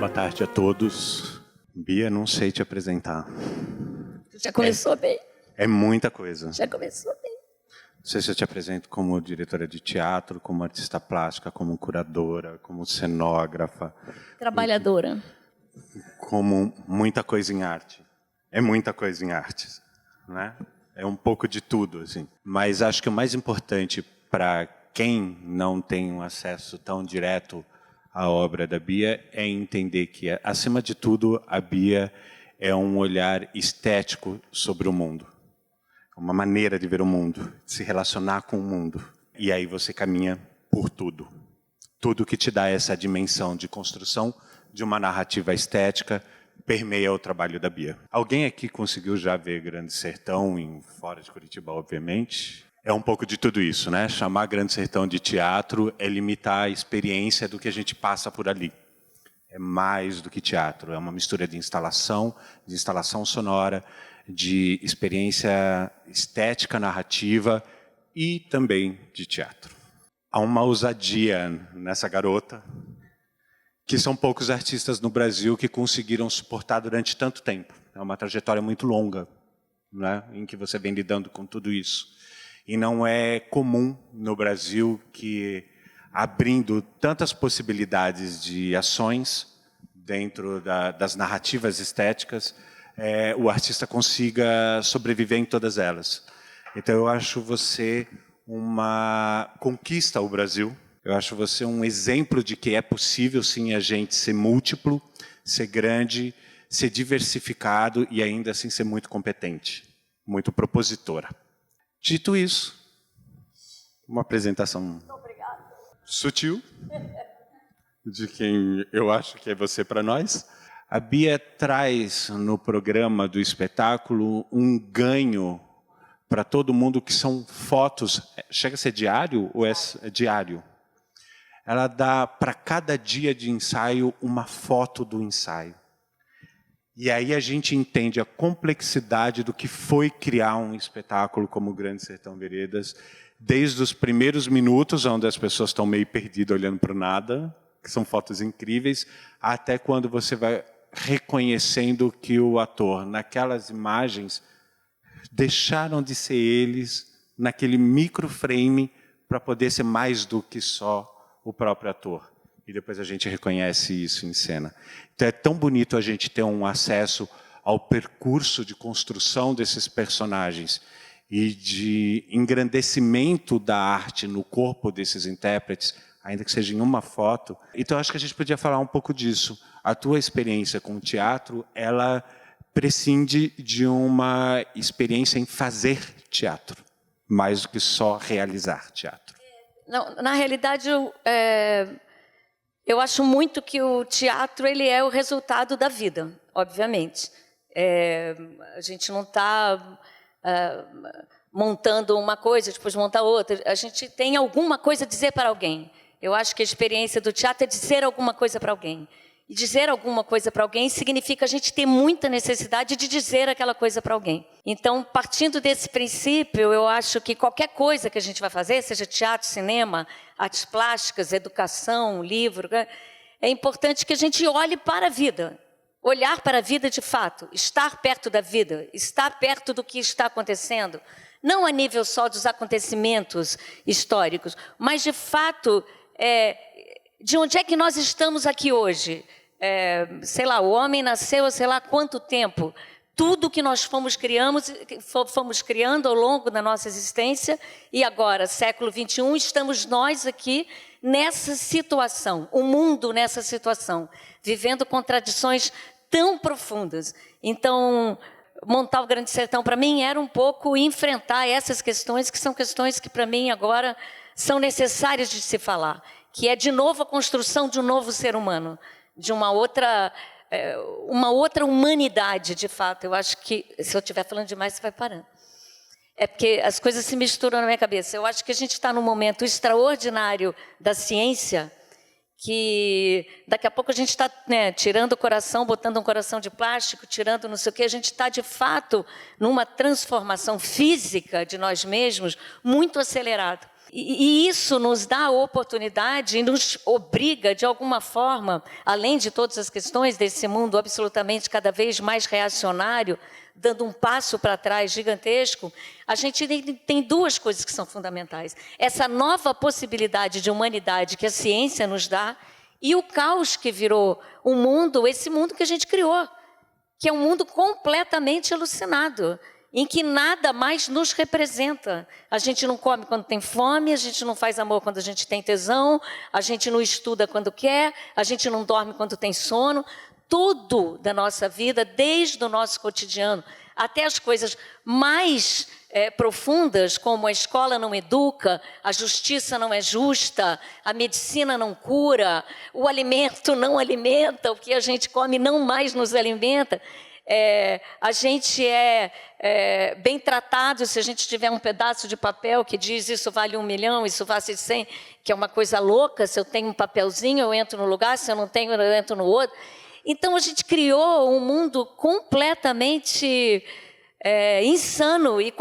Boa tarde a todos. Bia, não sei te apresentar. Já começou bem. É muita coisa. Já começou bem. Não sei se eu te apresento como diretora de teatro, como artista plástica, como curadora, como cenógrafa. Trabalhadora. Como muita coisa em arte. É muita coisa em artes, né? É um pouco de tudo, assim. Mas acho que o mais importante para quem não tem um acesso tão direto à obra da Bia é entender que, acima de tudo, a Bia é um olhar estético sobre o mundo. Uma maneira de ver o mundo, de se relacionar com o mundo. E aí você caminha por tudo. Tudo que te dá essa dimensão de construção de uma narrativa estética permeia o trabalho da Bia. Alguém aqui conseguiu já ver Grande Sertão, fora de Curitiba, obviamente? É um pouco de tudo isso, né? Chamar Grande Sertão de teatro é limitar a experiência do que a gente passa por ali. É mais do que teatro, é uma mistura de instalação sonora, de experiência estética, narrativa e também de teatro. Há uma ousadia nessa garota, que são poucos artistas no Brasil que conseguiram suportar durante tanto tempo. É uma trajetória muito longa, né, em que você vem lidando com tudo isso. E não é comum no Brasil que, abrindo tantas possibilidades de ações dentro das narrativas estéticas, o artista consiga sobreviver em todas elas. Então, eu acho você uma conquista ao Brasil. Eu acho você um exemplo de que é possível, sim, a gente ser múltiplo, ser grande, ser diversificado e ainda assim ser muito competente, muito propositora. Dito isso, uma apresentação sutil de quem eu acho que é você para nós. A Bia traz no programa do espetáculo um ganho para todo mundo, que são fotos. Chega a ser diário ou é diário? Ela dá para cada dia de ensaio uma foto do ensaio. E aí a gente entende a complexidade do que foi criar um espetáculo como Grande Sertão Veredas, desde os primeiros minutos, onde as pessoas estão meio perdidas olhando para o nada, que são fotos incríveis, até quando você vai reconhecendo que o ator, naquelas imagens, deixaram de ser eles naquele microframe para poder ser mais do que só o próprio ator. E depois a gente reconhece isso em cena. Então é tão bonito a gente ter um acesso ao percurso de construção desses personagens e de engrandecimento da arte no corpo desses intérpretes, ainda que seja em uma foto. Então acho que a gente podia falar um pouco disso. A tua experiência com o teatro, ela prescinde de uma experiência em fazer teatro, mais do que só realizar teatro. Não, na realidade, eu acho muito que o teatro ele é o resultado da vida, obviamente. A gente não está montando uma coisa, depois montar outra. A gente tem alguma coisa a dizer para alguém. Eu acho que a experiência do teatro é dizer alguma coisa para alguém. E dizer alguma coisa para alguém significa a gente ter muita necessidade de dizer aquela coisa para alguém. Então, partindo desse princípio, eu acho que qualquer coisa que a gente vai fazer, seja teatro, cinema, artes plásticas, educação, livro, é importante que a gente olhe para a vida. Olhar para a vida de fato, estar perto da vida, estar perto do que está acontecendo. Não a nível só dos acontecimentos históricos, mas de fato, de onde é que nós estamos aqui hoje? Sei lá, o homem nasceu há sei lá quanto tempo. Tudo que nós fomos criando ao longo da nossa existência, e agora, século XXI, estamos nós aqui nessa situação, o mundo nessa situação, vivendo contradições tão profundas. Então, montar o Grande Sertão, para mim, era um pouco enfrentar essas questões, que são questões que, para mim, agora são necessárias de se falar, que é, de novo, a construção de um novo ser humano, de uma outra humanidade, de fato. Eu acho que, se eu estiver falando demais, você vai parando. É porque as coisas se misturam na minha cabeça. Eu acho que a gente está num momento extraordinário da ciência, que daqui a pouco a gente está tirando o coração, botando um coração de plástico, tirando não sei o quê. A gente está, de fato, numa transformação física de nós mesmos muito acelerada. E isso nos dá a oportunidade e nos obriga, de alguma forma, além de todas as questões desse mundo absolutamente cada vez mais reacionário, dando um passo para trás gigantesco, a gente tem duas coisas que são fundamentais. Essa nova possibilidade de humanidade que a ciência nos dá e o caos que virou o mundo, esse mundo que a gente criou, que é um mundo completamente alucinado, em que nada mais nos representa. A gente não come quando tem fome, a gente não faz amor quando a gente tem tesão, a gente não estuda quando quer, a gente não dorme quando tem sono. Tudo da nossa vida, desde o nosso cotidiano, até as coisas mais profundas, como a escola não educa, a justiça não é justa, a medicina não cura, o alimento não alimenta, o que a gente come não mais nos alimenta. A gente é bem tratado se a gente tiver um pedaço de papel que diz isso vale 1 milhão, isso vale 100, que é uma coisa louca. Se eu tenho um papelzinho, eu entro no lugar, se eu não tenho, eu entro no outro. Então, a gente criou um mundo completamente insano e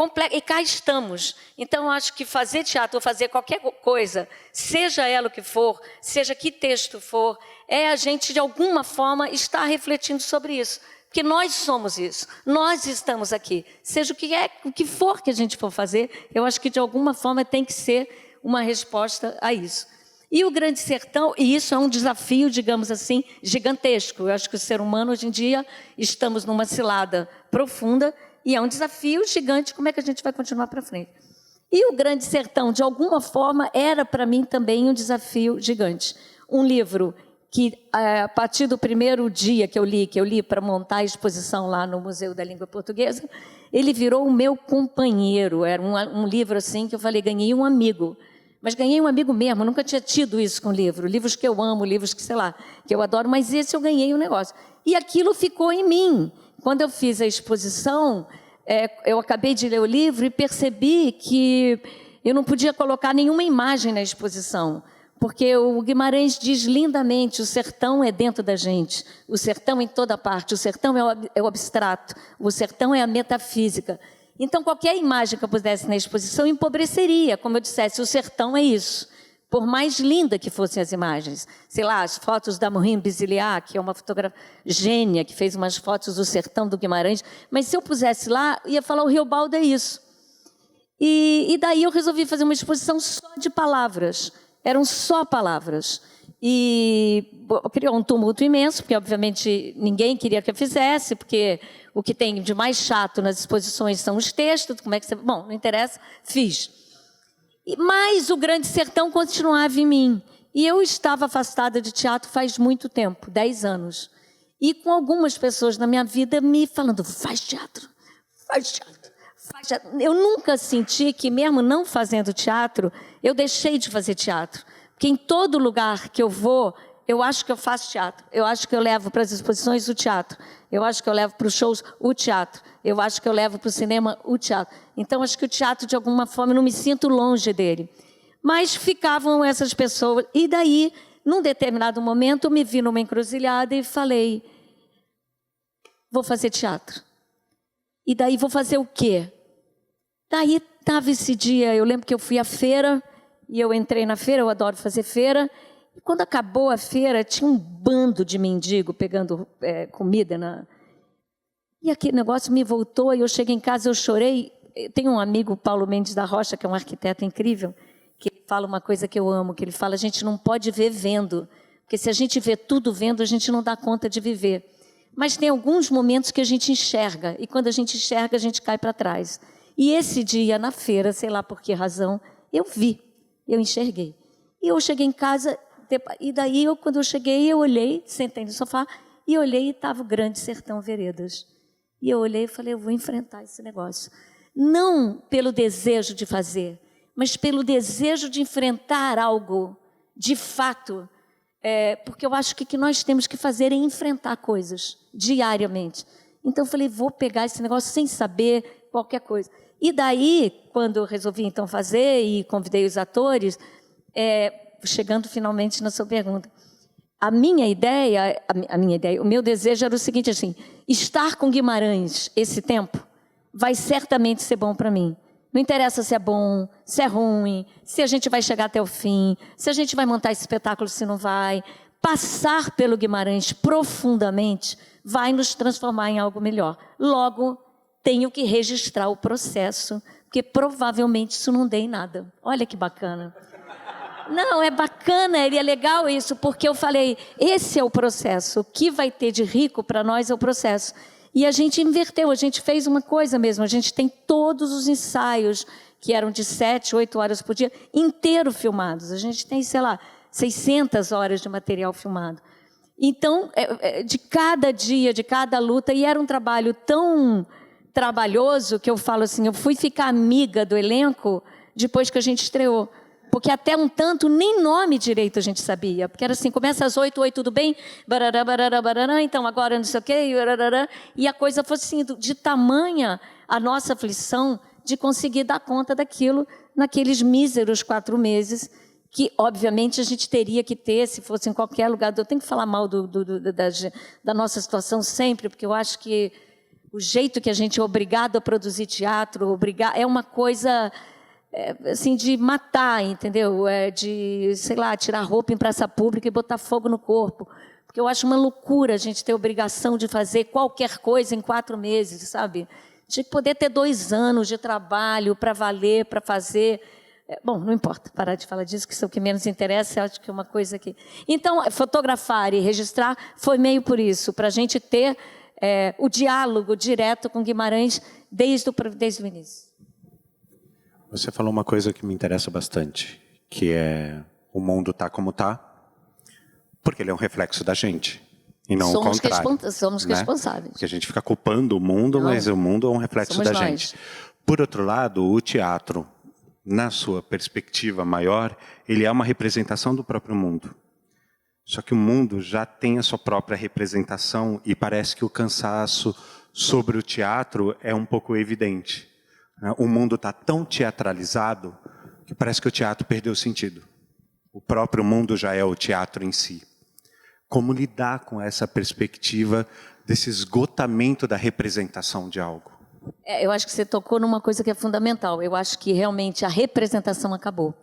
cá estamos. Então, eu acho que fazer teatro ou fazer qualquer coisa, seja ela o que for, seja que texto for, a gente, de alguma forma, estar refletindo sobre isso. Porque nós somos isso, nós estamos aqui. Seja o que for que a gente for fazer, eu acho que de alguma forma tem que ser uma resposta a isso. E o Grande Sertão, e isso é um desafio, digamos assim, gigantesco. Eu acho que o ser humano, hoje em dia, estamos numa cilada profunda e é um desafio gigante, como é que a gente vai continuar para frente. E o Grande Sertão, de alguma forma, era para mim também um desafio gigante. Um livro que, a partir do primeiro dia que eu li para montar a exposição lá no Museu da Língua Portuguesa, ele virou o meu companheiro. Era um livro assim que eu falei, ganhei um amigo. Mas ganhei um amigo mesmo, nunca tinha tido isso com livro. Livros que eu amo, livros que, sei lá, que eu adoro, mas esse eu ganhei um negócio. E aquilo ficou em mim. Quando eu fiz a exposição, eu acabei de ler o livro e percebi que eu não podia colocar nenhuma imagem na exposição. Porque o Guimarães diz lindamente, o sertão é dentro da gente, o sertão em toda parte, o sertão é o abstrato, o sertão é a metafísica. Então, qualquer imagem que eu pusesse na exposição empobreceria, como eu dissesse, o sertão é isso. Por mais linda que fossem as imagens. Sei lá, as fotos da Maureen Biziliat, que é uma fotógrafa gênia, que fez umas fotos do sertão do Guimarães, mas se eu pusesse lá, ia falar o Riobaldo é isso. E daí eu resolvi fazer uma exposição só de palavras. Eram só palavras. E criou um tumulto imenso, porque, obviamente, ninguém queria que eu fizesse, porque o que tem de mais chato nas exposições são os textos. Como é que você... Bom, não interessa, fiz. Mas o Grande Sertão continuava em mim. E eu estava afastada de teatro faz muito tempo, 10 anos. E com algumas pessoas na minha vida me falando, faz teatro, faz teatro, faz teatro. Eu nunca senti que, mesmo não fazendo teatro, eu deixei de fazer teatro. Porque em todo lugar que eu vou, eu acho que eu faço teatro. Eu acho que eu levo para as exposições o teatro. Eu acho que eu levo para os shows o teatro. Eu acho que eu levo para o cinema o teatro. Então, acho que o teatro, de alguma forma, eu não me sinto longe dele. Mas ficavam essas pessoas. E daí, num determinado momento, eu me vi numa encruzilhada e falei, vou fazer teatro. E daí, vou fazer o quê? Daí, estava esse dia, eu lembro que eu fui à feira, e eu entrei na feira, eu adoro fazer feira, e quando acabou a feira, tinha um bando de mendigo pegando comida. E aquele negócio me voltou, e eu cheguei em casa, eu chorei. Tem um amigo, Paulo Mendes da Rocha, que é um arquiteto incrível, que ele fala uma coisa que eu amo, que ele fala, a gente não pode ver vendo, porque se a gente vê tudo vendo, a gente não dá conta de viver. Mas tem alguns momentos que a gente enxerga, e quando a gente enxerga, a gente cai para trás. E esse dia, na feira, sei lá por que razão, eu vi, eu enxerguei. E eu cheguei em casa, e daí, quando eu cheguei, eu olhei, sentei no sofá, e olhei e estava o Grande Sertão Veredas. E eu olhei e falei, eu vou enfrentar esse negócio. Não pelo desejo de fazer, mas pelo desejo de enfrentar algo de fato. Porque eu acho que o que nós temos que fazer é enfrentar coisas diariamente. Então, eu falei, vou pegar esse negócio sem saber qualquer coisa. E daí, quando eu resolvi então fazer e convidei os atores, chegando finalmente na sua pergunta, a minha ideia, o meu desejo era o seguinte, assim, estar com Guimarães esse tempo vai certamente ser bom para mim. Não interessa se é bom, se é ruim, se a gente vai chegar até o fim, se a gente vai montar esse espetáculo, se não vai. Passar pelo Guimarães profundamente vai nos transformar em algo melhor. Logo, tenho que registrar o processo, porque provavelmente isso não dê em nada. Olha que bacana. Não, é bacana, é legal isso, porque eu falei, esse é o processo, o que vai ter de rico para nós é o processo. E a gente inverteu, a gente fez uma coisa mesmo, a gente tem todos os ensaios, que eram de 7, 8 horas por dia, inteiro filmados. A gente tem, sei lá, 600 horas de material filmado. Então, de cada dia, de cada luta, e era um trabalho tão trabalhoso que eu falo assim, eu fui ficar amiga do elenco depois que a gente estreou. Porque até um tanto nem nome direito a gente sabia. Porque era assim, começa às 8, oi, tudo bem? Barará, barará, barará, então agora não sei o quê. Barará, e a coisa foi assim, de tamanha a nossa aflição de conseguir dar conta daquilo naqueles míseros 4 meses, que obviamente a gente teria que ter, se fosse em qualquer lugar. Eu tenho que falar mal da nossa situação sempre, porque eu acho que o jeito que a gente é obrigado a produzir teatro, é uma coisa... assim, de matar, entendeu? De, sei lá, tirar roupa em praça pública e botar fogo no corpo. Porque eu acho uma loucura a gente ter obrigação de fazer qualquer coisa em 4 meses, sabe? De poder ter 2 anos de trabalho para valer, para fazer. Bom, não importa, parar de falar disso, que isso é o que menos interessa, eu acho que é uma coisa que... Então, fotografar e registrar foi meio por isso, para a gente ter o diálogo direto com Guimarães desde o início. Você falou uma coisa que me interessa bastante, que é o mundo tá como tá, porque ele é um reflexo da gente, e não o contrário. Somos responsáveis. Porque a gente fica culpando o mundo, mas o mundo é um reflexo da gente. Por outro lado, o teatro, na sua perspectiva maior, ele é uma representação do próprio mundo. Só que o mundo já tem a sua própria representação e parece que o cansaço sobre o teatro é um pouco evidente. O mundo está tão teatralizado que parece que o teatro perdeu o sentido. O próprio mundo já é o teatro em si. Como lidar com essa perspectiva desse esgotamento da representação de algo? Eu acho que você tocou numa coisa que é fundamental. Eu acho que realmente a representação acabou.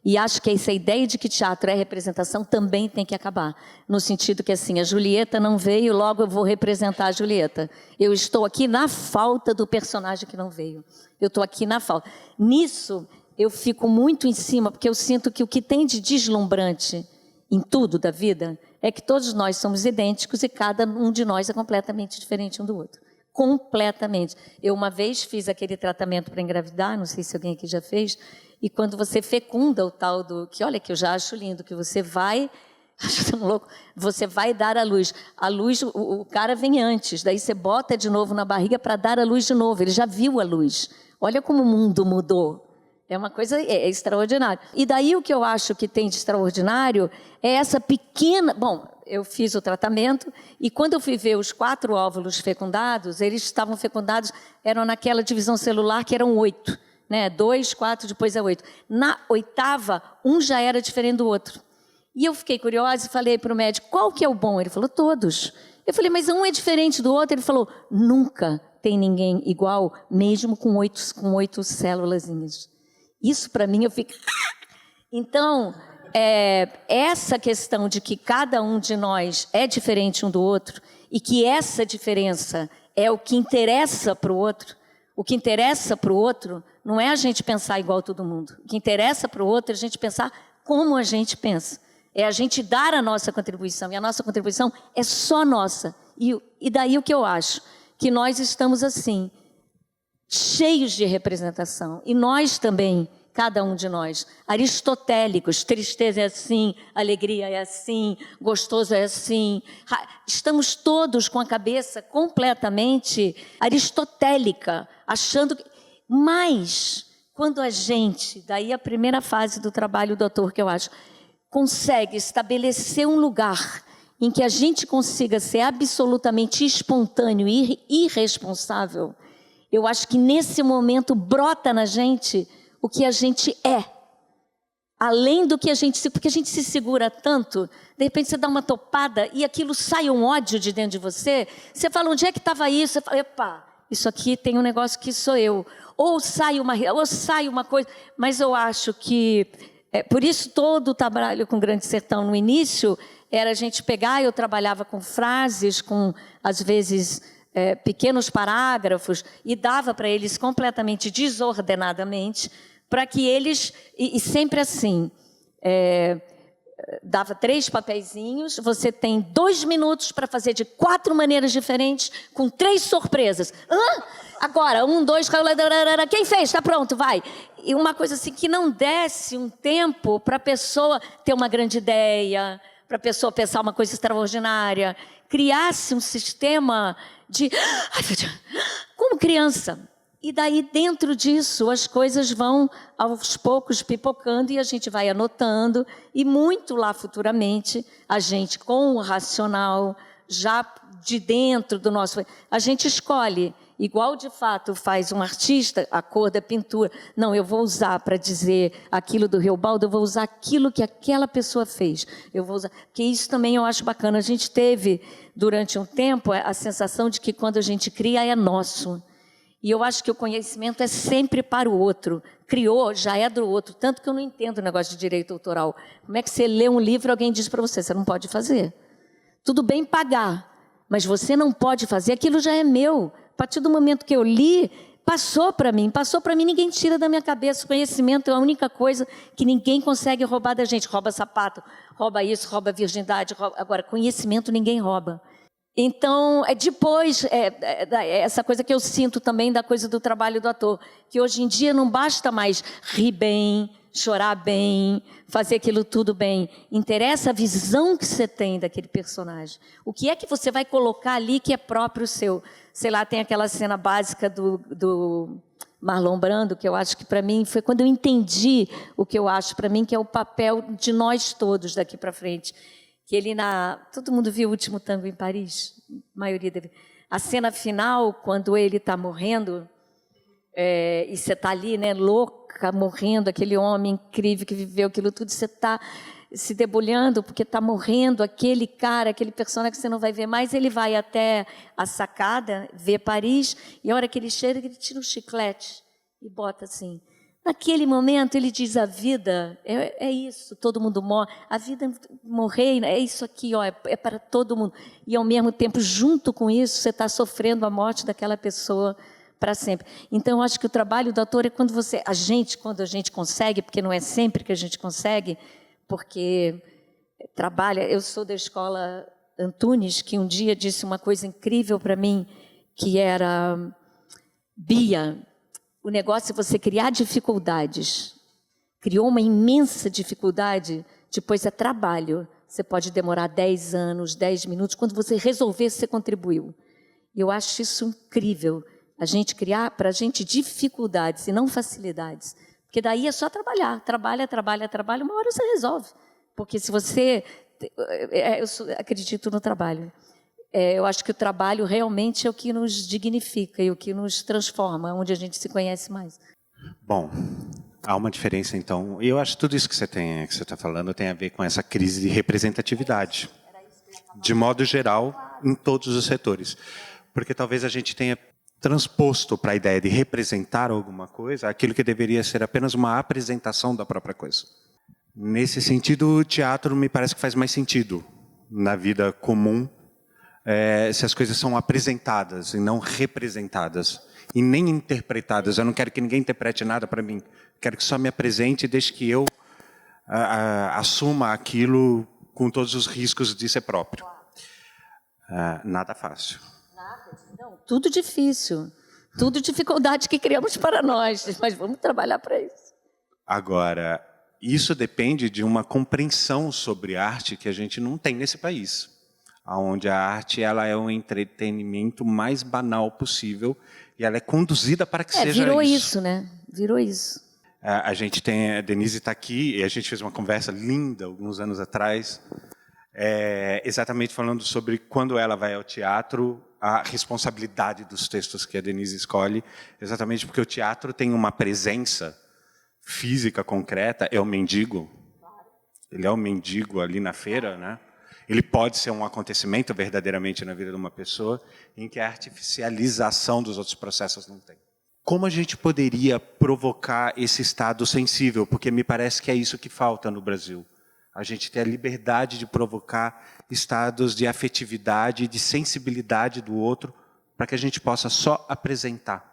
E acho que essa ideia de que teatro é representação também tem que acabar. No sentido que, assim, a Julieta não veio, logo eu vou representar a Julieta. Eu estou aqui na falta do personagem que não veio. Eu estou aqui na falta. Nisso, eu fico muito em cima, porque eu sinto que o que tem de deslumbrante em tudo da vida é que todos nós somos idênticos e cada um de nós é completamente diferente um do outro. Completamente. Eu uma vez fiz aquele tratamento para engravidar, não sei se alguém aqui já fez, e quando você fecunda o tal do... que olha que eu já acho lindo, que você vai... acho tão louco, você vai dar a luz. A luz, o cara vem antes, daí você bota de novo na barriga para dar a luz de novo. Ele já viu a luz. Olha como o mundo mudou. É uma coisa extraordinária. E daí o que eu acho que tem de extraordinário é essa pequena... Bom, eu fiz o tratamento e quando eu fui ver os 4 óvulos fecundados, eles estavam fecundados, eram naquela divisão celular que eram 8. Né? 2, 4, depois é 8. Na 8ª, um já era diferente do outro. E eu fiquei curiosa e falei para o médico, qual que é o bom? Ele falou, todos. Eu falei, mas um é diferente do outro? Ele falou, nunca tem ninguém igual, mesmo com 8 célulazinhas. Isso para mim, eu fico... Então, essa questão de que cada um de nós é diferente um do outro e que essa diferença é o que interessa para o outro, o que interessa para o outro não é a gente pensar igual todo mundo. O que interessa para o outro é a gente pensar como a gente pensa. É a gente dar a nossa contribuição. E a nossa contribuição é só nossa. E daí o que eu acho? Que nós estamos assim, cheios de representação. E nós também, cada um de nós, aristotélicos, tristeza é assim, alegria é assim, gostoso é assim. Estamos todos com a cabeça completamente aristotélica, achando que... Mas, quando a gente, daí a primeira fase do trabalho do ator que eu acho, consegue estabelecer um lugar em que a gente consiga ser absolutamente espontâneo e irresponsável, eu acho que nesse momento brota na gente o que a gente é. Além do que a gente... Porque a gente se segura tanto, de repente você dá uma topada e aquilo sai um ódio de dentro de você, você fala, onde é que estava isso? Você fala, epa, isso aqui tem um negócio que sou eu. Ou sai uma coisa, mas eu acho que, por isso todo o trabalho com Grande Sertão no início, era a gente pegar, eu trabalhava com frases, com, às vezes, pequenos parágrafos, e dava para eles completamente desordenadamente, para que eles, e sempre assim, dava 3 papeizinhos, você tem 2 minutos para fazer de 4 maneiras diferentes, com 3 surpresas. Agora, 1, 2, quem fez? Está pronto, vai. E uma coisa assim, que não desse um tempo para a pessoa ter uma grande ideia, para a pessoa pensar uma coisa extraordinária, criasse um sistema de... como criança. E daí, dentro disso, as coisas vão, aos poucos, pipocando e a gente vai anotando. E muito lá futuramente, a gente, com o racional, já de dentro do nosso... A gente escolhe, igual de fato faz um artista, a cor da pintura. Não, eu vou usar para dizer aquilo do Riobaldo, eu vou usar aquilo que aquela pessoa fez. Eu vou usar... Porque isso também eu acho bacana. A gente teve, durante um tempo, a sensação de que quando a gente cria, é nosso. E eu acho que o conhecimento é sempre para o outro. Criou, já é do outro. Tanto que eu não entendo o negócio de direito autoral. Como é que você lê um livro e alguém diz para você, você não pode fazer? Tudo bem pagar, mas você não pode fazer, aquilo já é meu. A partir do momento que eu li, passou para mim, ninguém tira da minha cabeça. O conhecimento é a única coisa que ninguém consegue roubar da gente. Rouba sapato, rouba isso, rouba virgindade. Agora, conhecimento ninguém rouba. Então, depois, essa coisa que eu sinto também da coisa do trabalho do ator, que hoje em dia não basta mais rir bem, chorar bem, fazer aquilo tudo bem. Interessa a visão que você tem daquele personagem. O que é que você vai colocar ali que é próprio seu? Sei lá, tem aquela cena básica do Marlon Brando, que eu acho que para mim foi quando eu entendi o que eu acho para mim que é o papel de nós todos daqui para frente. Que ele todo mundo viu O Último Tango em Paris? A maioria dele. A cena final, quando ele está morrendo, e você está ali, né, louca, morrendo, aquele homem incrível que viveu aquilo tudo, você está se debulhando porque está morrendo aquele cara, aquele personagem que você não vai ver mais, ele vai até a sacada, vê Paris, e a hora que ele chega, ele tira um chiclete e bota assim. Naquele momento, ele diz, a vida é isso, todo mundo morre. A vida, morrer, é isso aqui, ó, é para todo mundo. E, ao mesmo tempo, junto com isso, você está sofrendo a morte daquela pessoa para sempre. Então, eu acho que o trabalho do ator é quando quando a gente consegue, porque não é sempre que a gente consegue, porque trabalha... Eu sou da escola Antunes, que um dia disse uma coisa incrível para mim, que era, Bia... O negócio é você criar dificuldades. Criou uma imensa dificuldade, depois é trabalho. Você pode demorar 10 anos, 10 minutos. Quando você resolver, você contribuiu. E eu acho isso incrível. A gente criar para a gente dificuldades e não facilidades. Porque daí é só trabalhar. Trabalha, uma hora você resolve. Porque se você... Eu acredito no trabalho. Eu acho que o trabalho realmente é o que nos dignifica e o que nos transforma, onde a gente se conhece mais. Bom, há uma diferença, então. E eu acho que tudo isso que você está falando tem a ver com essa crise de representatividade, de modo geral, em todos os setores. Porque talvez a gente tenha transposto para a ideia de representar alguma coisa aquilo que deveria ser apenas uma apresentação da própria coisa. Nesse sentido, o teatro me parece que faz mais sentido na vida comum, se as coisas são apresentadas e não representadas, e nem interpretadas. Eu não quero que ninguém interprete nada para mim. Quero que só me apresente, desde que eu assuma aquilo com todos os riscos de ser próprio. Nada fácil. Nada, não, tudo difícil. Tudo dificuldade que criamos para nós, mas vamos trabalhar para isso. Agora, isso depende de uma compreensão sobre arte que a gente não tem nesse país. Onde a arte ela é o entretenimento mais banal possível e ela é conduzida para que seja virou isso, né? Virou isso. A gente tem, a Denise está aqui, e a gente fez uma conversa linda alguns anos atrás, exatamente falando sobre quando ela vai ao teatro, a responsabilidade dos textos que a Denise escolhe, exatamente porque o teatro tem uma presença física concreta, é o mendigo. Ele é o mendigo ali na feira, né? Ele pode ser um acontecimento verdadeiramente na vida de uma pessoa em que a artificialização dos outros processos não tem. Como a gente poderia provocar esse estado sensível? Porque me parece que é isso que falta no Brasil. A gente ter a liberdade de provocar estados de afetividade e de sensibilidade do outro para que a gente possa só apresentar,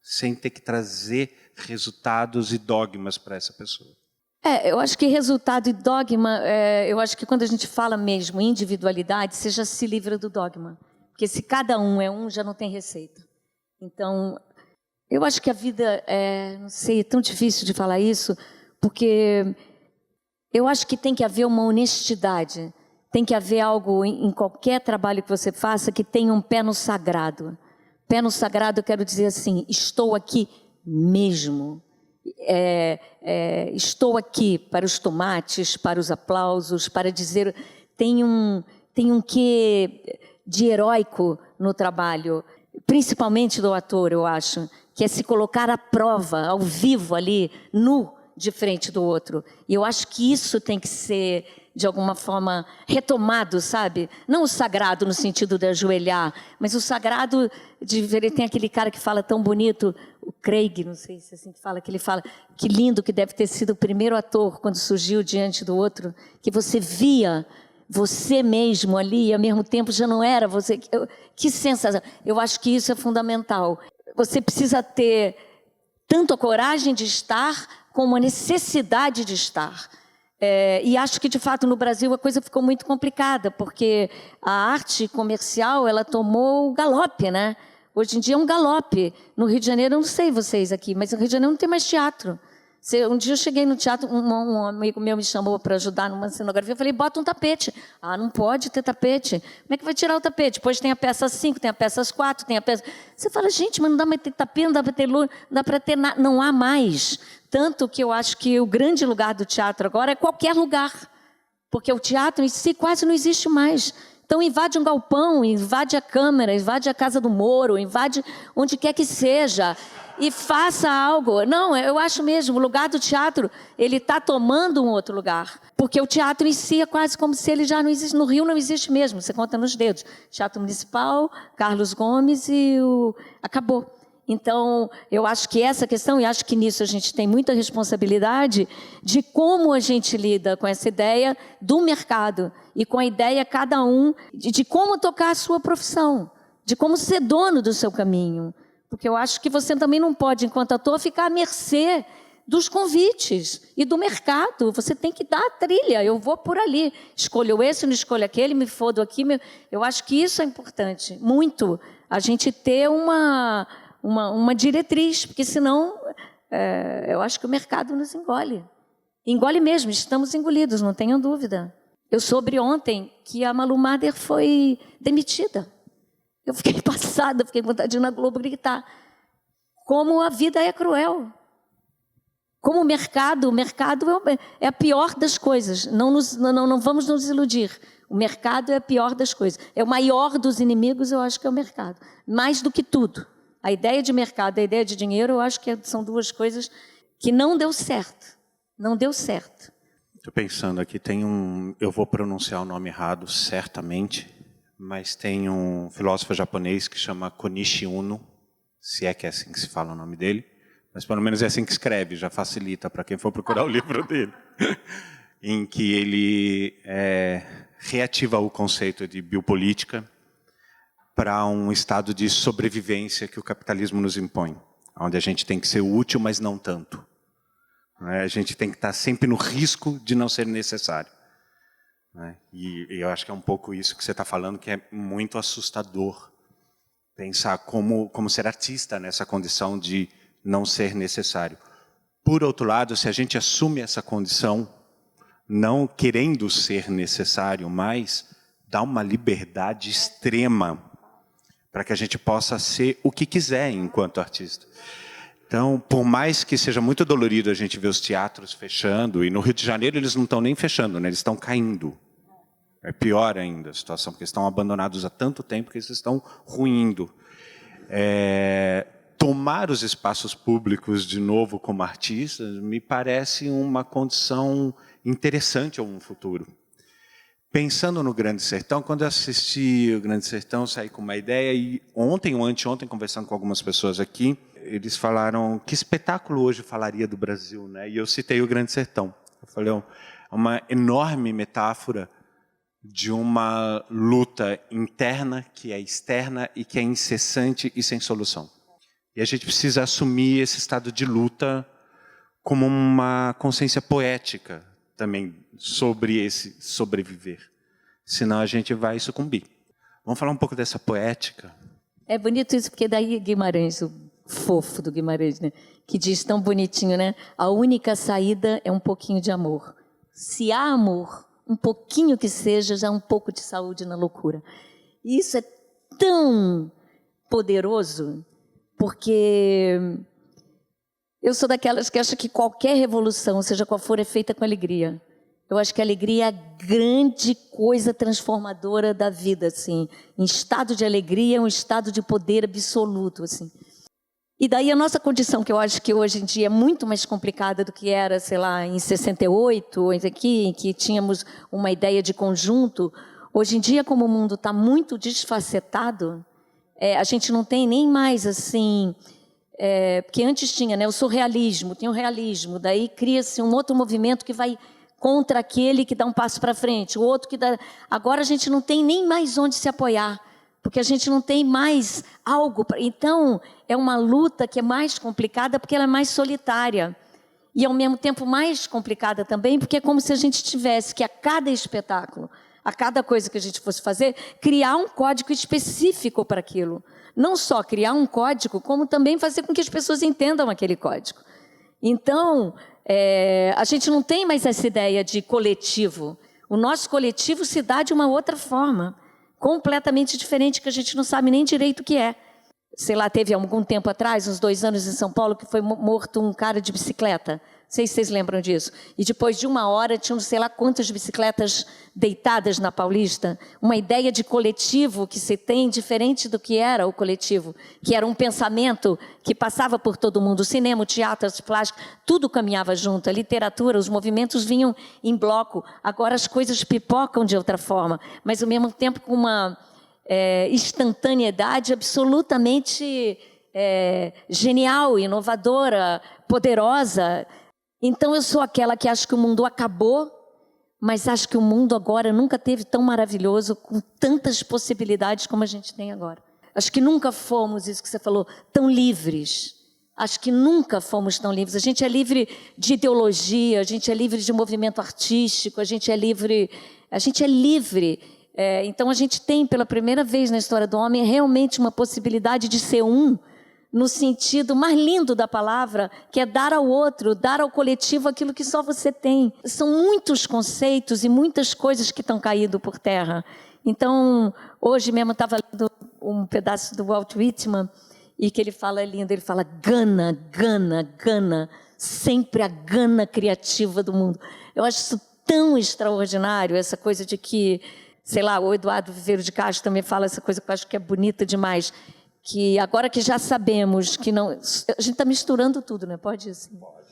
sem ter que trazer resultados e dogmas para essa pessoa. Eu acho que resultado e dogma, eu acho que quando a gente fala mesmo em individualidade, você já se livra do dogma. Porque se cada um é um, já não tem receita. Então, eu acho que a vida, não sei, é tão difícil de falar isso, porque eu acho que tem que haver uma honestidade. Tem que haver algo em qualquer trabalho que você faça que tenha um pé no sagrado. Pé no sagrado, eu quero dizer assim, estou aqui mesmo. Estou aqui para os tomates, para os aplausos, para dizer, tem um quê de heróico no trabalho, principalmente do ator, eu acho, que é se colocar à prova, ao vivo ali, nu, de frente do outro. E eu acho que isso tem que ser, de alguma forma, retomado, sabe? Não o sagrado no sentido de ajoelhar, mas o sagrado de ver. Tem aquele cara que fala tão bonito, o Craig, não sei se é assim que fala, que ele fala que lindo que deve ter sido o primeiro ator quando surgiu diante do outro, que você via você mesmo ali e ao mesmo tempo já não era você. Que sensação! Eu acho que isso é fundamental. Você precisa ter tanto a coragem de estar como a necessidade de estar. E acho que, de fato, no Brasil a coisa ficou muito complicada, porque a arte comercial, ela tomou o galope, né? Hoje em dia é um galope. No Rio de Janeiro, eu não sei vocês aqui, mas no Rio de Janeiro não tem mais teatro. Um dia eu cheguei no teatro, um amigo meu me chamou para ajudar numa cenografia, eu falei, bota um tapete. Ah, não pode ter tapete. Como é que vai tirar o tapete? Depois tem a peça 5, tem a peça 4, tem a peça... Você fala, gente, mas não dá para ter tapete, não dá para ter luz, não dá para ter nada, não há mais. Tanto que eu acho que o grande lugar do teatro agora é qualquer lugar, porque o teatro em si quase não existe mais. Então invade um galpão, invade a Câmara, invade a Casa do Moro, invade onde quer que seja e faça algo. Não, eu acho mesmo, o lugar do teatro, ele está tomando um outro lugar, porque o teatro em si é quase como se ele já não existe. No Rio não existe mesmo, você conta nos dedos. Teatro Municipal, Carlos Gomes e acabou. Então, eu acho que essa questão, e acho que nisso a gente tem muita responsabilidade, de como a gente lida com essa ideia do mercado e com a ideia, cada um, de como tocar a sua profissão, de como ser dono do seu caminho. Porque eu acho que você também não pode, enquanto ator, ficar à mercê dos convites e do mercado. Você tem que dar a trilha, eu vou por ali, escolho esse, não escolho aquele, me fodo aqui. Eu acho que isso é importante, muito, a gente ter uma diretriz, porque senão eu acho que o mercado nos engole. Engole mesmo, estamos engolidos, não tenham dúvida. Eu soube ontem que a Malu Mader foi demitida. Eu fiquei passada, fiquei com vontade de ir na Globo gritar. Como a vida é cruel. Como o mercado é a pior das coisas. Não vamos nos iludir. O mercado é a pior das coisas. É o maior dos inimigos, eu acho que é o mercado. Mais do que tudo. A ideia de mercado e a ideia de dinheiro, eu acho que são duas coisas que não deu certo. Não deu certo. Estou pensando aqui, eu vou pronunciar o nome errado, certamente, mas tem um filósofo japonês que chama Konishi Uno, se é que é assim que se fala o nome dele, mas pelo menos é assim que escreve, já facilita para quem for procurar o livro dele, em que ele reativa o conceito de biopolítica para um estado de sobrevivência que o capitalismo nos impõe, onde a gente tem que ser útil, mas não tanto. A gente tem que estar sempre no risco de não ser necessário. E eu acho que é um pouco isso que você está falando, que é muito assustador. Pensar como ser artista nessa condição de não ser necessário. Por outro lado, se a gente assume essa condição, não querendo ser necessário mais, dá uma liberdade extrema para que a gente possa ser o que quiser enquanto artista. Então, por mais que seja muito dolorido a gente ver os teatros fechando, e no Rio de Janeiro eles não estão nem fechando, né? Eles estão caindo. É pior ainda a situação, porque eles estão abandonados há tanto tempo que eles estão ruindo. Tomar os espaços públicos de novo como artistas me parece uma condição interessante a um futuro. Pensando no Grande Sertão, quando eu assisti o Grande Sertão, eu saí com uma ideia, e ontem ou anteontem, conversando com algumas pessoas aqui, eles falaram que espetáculo hoje falaria do Brasil, né? E eu citei o Grande Sertão. Eu falei, uma enorme metáfora de uma luta interna que é externa e que é incessante e sem solução. E a gente precisa assumir esse estado de luta como uma consciência poética também sobre esse sobreviver. Senão a gente vai sucumbir. Vamos falar um pouco dessa poética? É bonito isso, porque daí Guimarães, o fofo do Guimarães, né? Que diz tão bonitinho, né? A única saída é um pouquinho de amor. Se há amor, um pouquinho que seja, já um pouco de saúde na loucura. E isso é tão poderoso, porque eu sou daquelas que acham que qualquer revolução, seja qual for, é feita com alegria. Eu acho que a alegria é a grande coisa transformadora da vida, assim. Em estado de alegria, é um estado de poder absoluto, assim. E daí a nossa condição, que eu acho que hoje em dia é muito mais complicada do que era, sei lá, em 68, aqui, em que tínhamos uma ideia de conjunto. Hoje em dia, como o mundo está muito desfacetado, a gente não tem nem mais, assim... porque antes tinha, né, o surrealismo, tinha o realismo, daí cria-se um outro movimento que vai contra aquele que dá um passo para frente, o outro que dá... Agora a gente não tem nem mais onde se apoiar, porque a gente não tem mais algo. Então, é uma luta que é mais complicada porque ela é mais solitária. E, ao mesmo tempo, mais complicada também, porque é como se a gente tivesse que, a cada espetáculo, a cada coisa que a gente fosse fazer, criar um código específico para aquilo. Não só criar um código, como também fazer com que as pessoas entendam aquele código. Então, a gente não tem mais essa ideia de coletivo. O nosso coletivo se dá de uma outra forma, completamente diferente, que a gente não sabe nem direito o que é. Sei lá, teve algum tempo atrás, uns 2 anos em São Paulo, que foi morto um cara de bicicleta. Não sei se vocês lembram disso. E depois de 1 hora, tinham sei lá quantas bicicletas deitadas na Paulista. Uma ideia de coletivo que se tem diferente do que era o coletivo, que era um pensamento que passava por todo mundo. O cinema, o teatro, as plásticas, tudo caminhava junto. A literatura, os movimentos vinham em bloco. Agora as coisas pipocam de outra forma, mas ao mesmo tempo com uma instantaneidade absolutamente genial, inovadora, poderosa. Então, eu sou aquela que acha que o mundo acabou, mas acho que o mundo agora nunca teve tão maravilhoso, com tantas possibilidades como a gente tem agora. Acho que nunca fomos, isso que você falou, tão livres. Acho que nunca fomos tão livres. A gente é livre de ideologia, a gente é livre de movimento artístico, a gente é livre. Então, a gente tem, pela primeira vez na história do homem, realmente uma possibilidade de ser um, no sentido mais lindo da palavra, que é dar ao outro, dar ao coletivo aquilo que só você tem. São muitos conceitos e muitas coisas que estão caindo por terra. Então, hoje mesmo eu estava lendo um pedaço do Walt Whitman, e que ele fala lindo, ele fala gana, gana, gana, sempre a gana criativa do mundo. Eu acho isso tão extraordinário, essa coisa de que, sei lá, o Eduardo Viveiro de Castro também fala essa coisa que eu acho que é bonita demais, que agora que já sabemos que não... A gente está misturando tudo, né? Pode ir assim. Pode.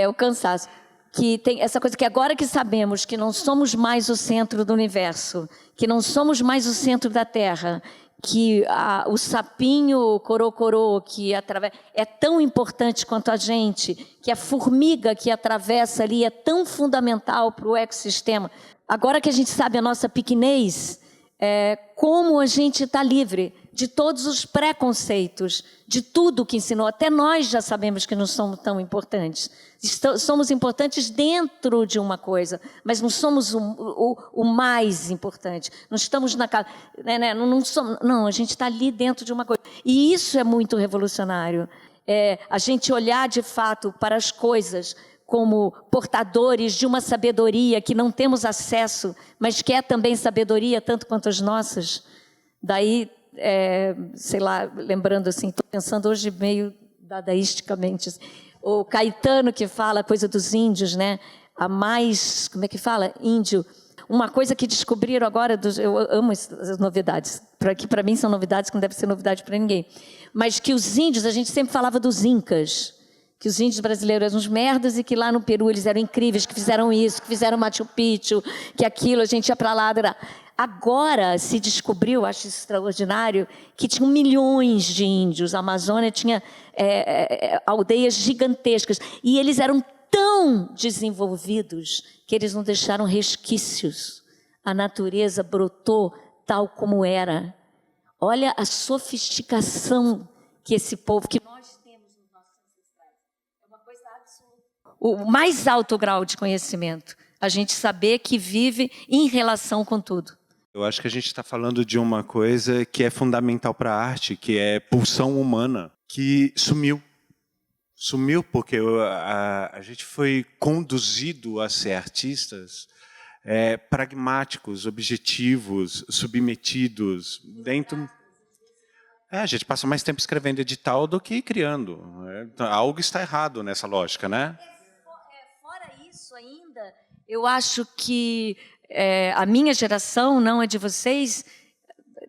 O cansaço. Que tem essa coisa que agora que sabemos que não somos mais o centro do universo, que não somos mais o centro da Terra, que o sapinho corocorô que é tão importante quanto a gente, que a formiga que atravessa ali é tão fundamental para o ecossistema. Agora que a gente sabe a nossa pequenez, como a gente está livre de todos os preconceitos, de tudo que ensinou. Até nós já sabemos que não somos tão importantes. Somos importantes dentro de uma coisa, mas não somos o mais importante. Não estamos na casa... Não, a gente está ali dentro de uma coisa. E isso é muito revolucionário. A gente olhar, de fato, para as coisas como portadores de uma sabedoria que não temos acesso, mas que é também sabedoria, tanto quanto as nossas. Daí, sei lá, lembrando assim, estou pensando hoje meio dadaísticamente, assim, o Caetano que fala a coisa dos índios, né? A mais, como é que fala? Índio. Uma coisa que descobriram agora, eu amo as novidades, que para mim são novidades que não deve ser novidade para ninguém, mas que os índios, a gente sempre falava dos incas, que os índios brasileiros eram uns merdas e que lá no Peru eles eram incríveis, que fizeram isso, que fizeram Machu Picchu, que aquilo, a gente ia para lá. Agora se descobriu, acho extraordinário, que tinham milhões de índios. A Amazônia tinha aldeias gigantescas. E eles eram tão desenvolvidos que eles não deixaram resquícios. A natureza brotou tal como era. Olha a sofisticação que esse povo, que nós temos nos nossos ancestrais. É uma coisa absoluta. O mais alto grau de conhecimento. A gente saber que vive em relação com tudo. Eu acho que a gente está falando de uma coisa que é fundamental para a arte, que é pulsão humana, que sumiu. Sumiu porque a gente foi conduzido a ser artistas pragmáticos, objetivos, submetidos, dentro... a gente passa mais tempo escrevendo edital do que criando. Algo está errado nessa lógica, né? Fora isso ainda, eu acho que a minha geração, não a de vocês,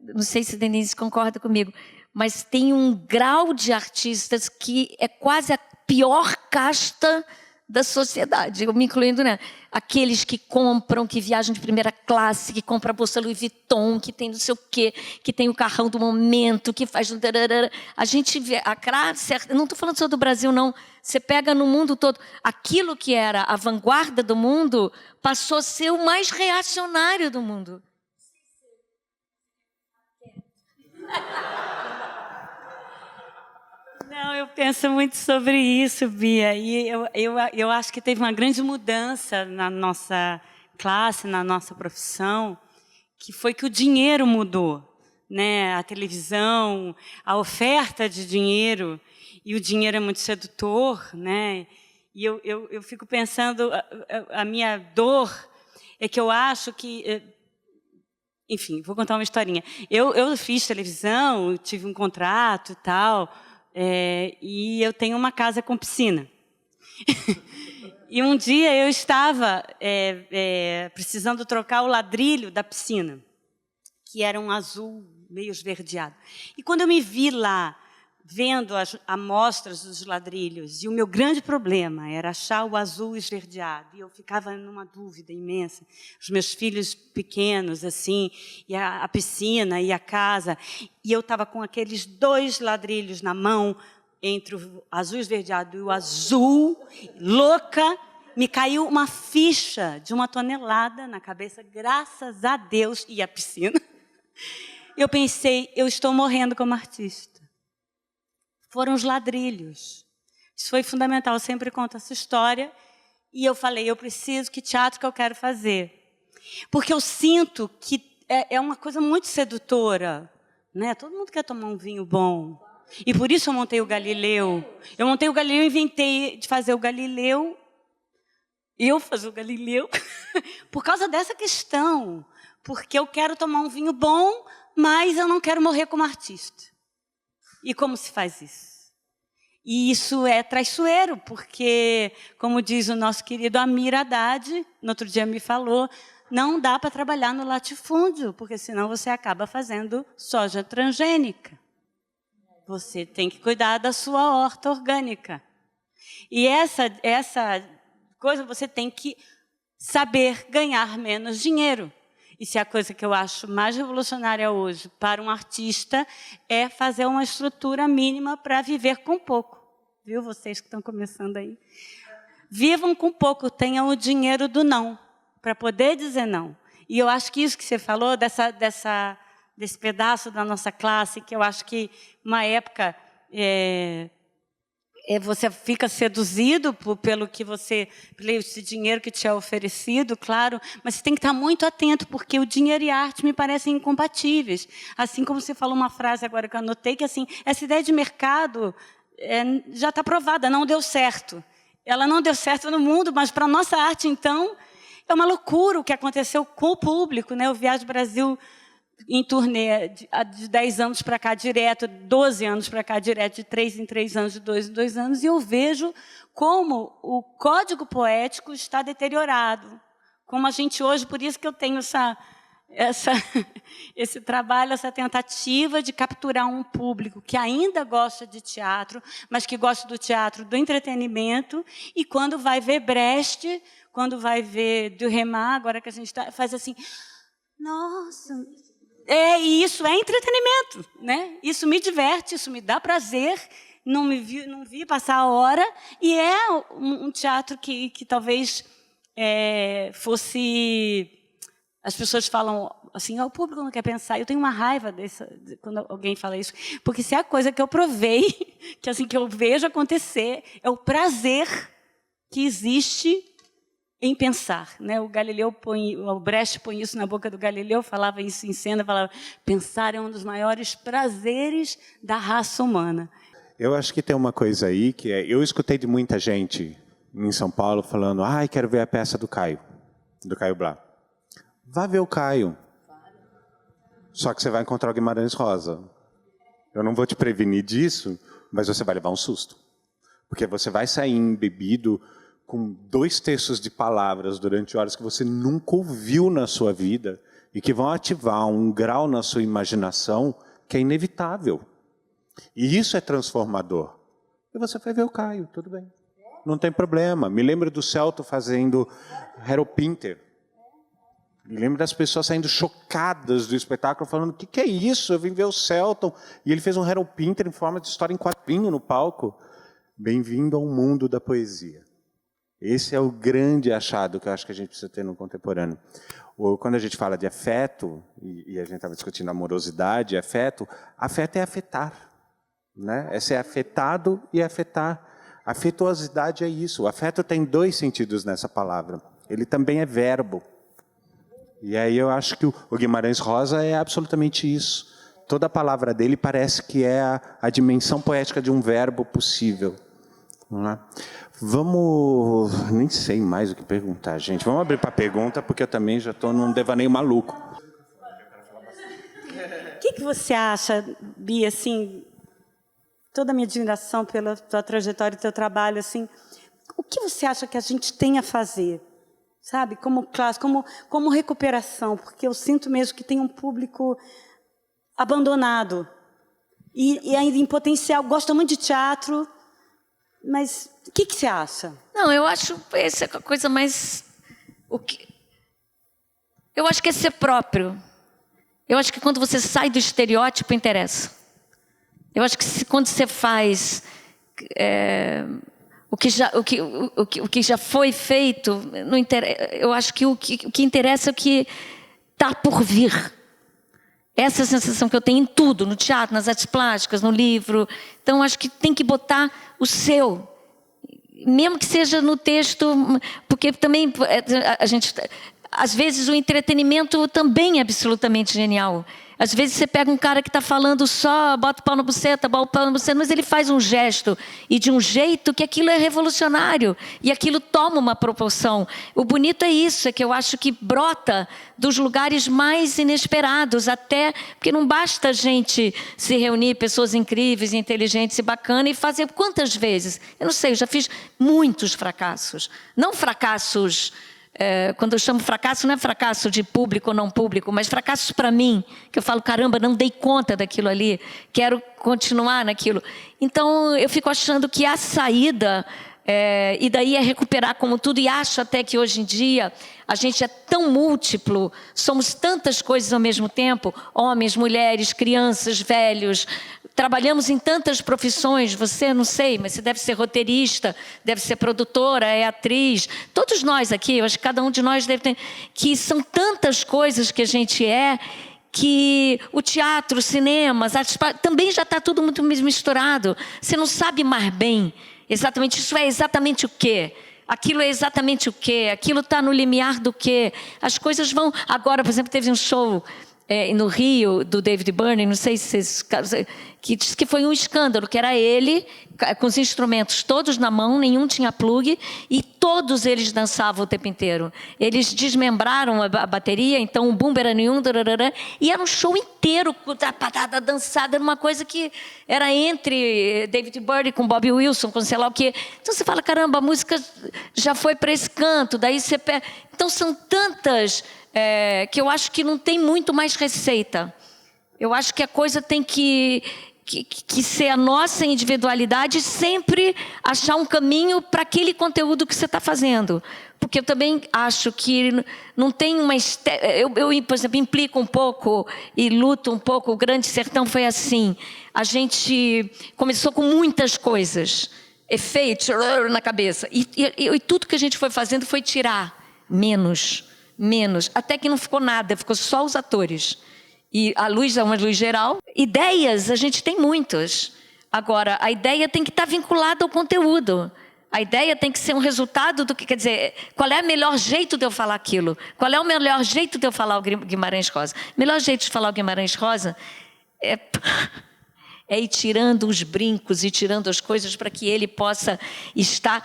não sei se a Denise concorda comigo, mas tem um grau de artistas que é quase a pior casta da sociedade, eu me incluindo, né? Aqueles que compram, que viajam de primeira classe, que compram a bolsa Louis Vuitton, que tem não sei o quê, que tem o carrão do momento, que faz... A gente vê, não estou falando só do Brasil, não. Você pega no mundo todo. Aquilo que era a vanguarda do mundo passou a ser o mais reacionário do mundo. Não, eu penso muito sobre isso, Bia, e eu acho que teve uma grande mudança na nossa classe, na nossa profissão, que foi que o dinheiro mudou, né? A televisão, a oferta de dinheiro, e o dinheiro é muito sedutor, né? E eu fico pensando, a minha dor é que eu acho que... Enfim, vou contar uma historinha. Eu fiz televisão, tive um contrato e tal... e eu tenho uma casa com piscina. E um dia eu estava precisando trocar o ladrilho da piscina, que era um azul meio esverdeado. E quando eu me vi lá, vendo as amostras dos ladrilhos, e o meu grande problema era achar o azul esverdeado, e eu ficava numa dúvida imensa. Os meus filhos pequenos, assim, e a piscina, e a casa, e eu estava com aqueles 2 ladrilhos na mão, entre o azul esverdeado e o azul, louca, me caiu uma ficha de 1 tonelada na cabeça, graças a Deus, e a piscina. Eu pensei, eu estou morrendo como artista. Foram os ladrilhos. Isso foi fundamental, eu sempre conto essa história. E eu falei, eu preciso, que teatro que eu quero fazer? Porque eu sinto que é uma coisa muito sedutora, né? Todo mundo quer tomar um vinho bom. E por isso eu montei o Galileu. Eu montei o Galileu e inventei de fazer o Galileu. Eu fazer o Galileu. Por causa dessa questão. Porque eu quero tomar um vinho bom, mas eu não quero morrer como artista. E como se faz isso? E isso é traiçoeiro, porque, como diz o nosso querido Amir Haddad, no outro dia me falou, não dá para trabalhar no latifúndio, porque senão você acaba fazendo soja transgênica. Você tem que cuidar da sua horta orgânica. E essa coisa você tem que saber ganhar menos dinheiro. E se a coisa que eu acho mais revolucionária hoje para um artista é fazer uma estrutura mínima para viver com pouco. Viu, vocês que estão começando aí? Vivam com pouco, tenham o dinheiro do não, para poder dizer não. E eu acho que isso que você falou, desse pedaço da nossa classe, que eu acho que uma época você fica seduzido pelo esse dinheiro que te é oferecido, claro, mas você tem que estar muito atento, porque o dinheiro e a arte me parecem incompatíveis. Assim como você falou uma frase agora que eu anotei, que assim, essa ideia de mercado já está provada, não deu certo. Ela não deu certo no mundo, mas para a nossa arte, então, é uma loucura o que aconteceu com o público, né? Eu Viajo Brasil em turnê de 10 anos para cá direto, 12 anos para cá direto, de 3 em 3 anos, de 2 em 2 anos, e eu vejo como o código poético está deteriorado. Como a gente hoje, por isso que eu tenho esse trabalho, essa tentativa de capturar um público que ainda gosta de teatro, mas que gosta do teatro do entretenimento, e quando vai ver Brecht, quando vai ver Dumas, agora que a gente faz assim, nossa, isso é entretenimento, né? Isso me diverte, isso me dá prazer, não vi passar a hora, e é um teatro que talvez fosse... As pessoas falam assim, o público não quer pensar. Eu tenho uma raiva quando alguém fala isso, porque se é a coisa que eu provei, que eu vejo acontecer, é o prazer que existe em pensar, né? O Brecht põe isso na boca do Galileu, falava isso em cena, falava, pensar é um dos maiores prazeres da raça humana. Eu acho que tem uma coisa aí que eu escutei de muita gente em São Paulo falando, quero ver a peça do Caio Blá. Vá ver o Caio. Só que você vai encontrar o Guimarães Rosa. Eu não vou te prevenir disso, mas você vai levar um susto. Porque você vai sair embebido com 2 terços de palavras durante horas que você nunca ouviu na sua vida e que vão ativar um grau na sua imaginação que é inevitável. E isso é transformador. E você vai ver o Caio, tudo bem. Não tem problema. Me lembro do Celto fazendo Harold Pinter. Me lembro das pessoas saindo chocadas do espetáculo, falando, o que é isso? Eu vim ver o Celton. E ele fez um Harold Pinter em forma de história em quadrinho no palco. Bem-vindo ao mundo da poesia. Esse é o grande achado que eu acho que a gente precisa ter no contemporâneo. Quando a gente fala de afeto, e a gente estava discutindo amorosidade e afeto é afetar. Né? É ser afetado e afetar. Afetuosidade é isso. O afeto tem 2 sentidos nessa palavra. Ele também é verbo. E aí eu acho que o Guimarães Rosa é absolutamente isso. Toda a palavra dele parece que é a dimensão poética de um verbo possível. Não é? Vamos... Nem sei mais o que perguntar, gente. Vamos abrir para a pergunta, porque eu também já estou num devaneio maluco. O que você acha, Bia, assim, toda a minha admiração pela tua trajetória e teu trabalho, assim, o que você acha que a gente tem a fazer? Sabe, como classe, como recuperação, porque eu sinto mesmo que tem um público abandonado e ainda em potencial, gosta muito de teatro, mas o que você acha? Não, eu acho essa é a coisa mais... Eu acho que é ser próprio. Eu acho que quando você sai do estereótipo, interessa. Eu acho que quando você faz... O que já foi feito, não interessa. Eu acho que o que interessa é o que está por vir. Essa é a sensação que eu tenho em tudo, no teatro, nas artes plásticas, no livro. Então, acho que tem que botar o seu. Mesmo que seja no texto, porque também às vezes o entretenimento também é absolutamente genial. Às vezes você pega um cara que está falando só, bota o pau na buceta, mas ele faz um gesto e de um jeito que aquilo é revolucionário e aquilo toma uma proporção. O bonito é isso, é que eu acho que brota dos lugares mais inesperados, até porque não basta a gente se reunir, pessoas incríveis, inteligentes e bacanas, e fazer quantas vezes? Eu não sei, eu já fiz muitos fracassos. Não fracassos... quando eu chamo fracasso, não é fracasso de público ou não público, mas fracassos para mim, que eu falo, caramba, não dei conta daquilo ali, quero continuar naquilo. Então, eu fico achando que a saída, e daí é recuperar como tudo, e acho até que hoje em dia a gente é tão múltiplo, somos tantas coisas ao mesmo tempo, homens, mulheres, crianças, velhos, trabalhamos em tantas profissões, você, não sei, mas você deve ser roteirista, deve ser produtora, é atriz, todos nós aqui, eu acho que cada um de nós deve ter, que são tantas coisas que a gente que o teatro, o cinema, as artes, também já está tudo muito misturado, você não sabe mais bem exatamente, isso é exatamente o quê? Aquilo é exatamente o quê? Aquilo está no limiar do quê? As coisas vão... Agora, por exemplo, teve um show no Rio, do David Byrne, não sei se vocês... que disse que foi um escândalo, que era ele, com os instrumentos todos na mão, nenhum tinha plug, e todos eles dançavam o tempo inteiro. Eles desmembraram a bateria, então o bumbo era nenhum, e era um show inteiro, dançada, era uma coisa que era entre David Byrne com Bob Wilson, com sei lá o quê. Então você fala, caramba, a música já foi para esse canto, daí você pega... Então são tantas... que eu acho que não tem muito mais receita. Eu acho que a coisa tem que ser a nossa individualidade, sempre achar um caminho para aquele conteúdo que você está fazendo. Porque eu também acho que não tem uma... Eu, por exemplo, implico um pouco e luto um pouco. O Grande Sertão foi assim. A gente começou com muitas coisas, efeitos na cabeça. E tudo que a gente foi fazendo foi tirar menos. Até que não ficou nada, ficou só os atores. E a luz é uma luz geral. Ideias, a gente tem muitas. Agora, a ideia tem que estar vinculada ao conteúdo. A ideia tem que ser um resultado do que... Quer dizer, qual é o melhor jeito de eu falar aquilo? Qual é o melhor jeito de eu falar o Guimarães Rosa? O melhor jeito de falar o Guimarães Rosa é ir tirando os brincos e tirando as coisas para que ele possa estar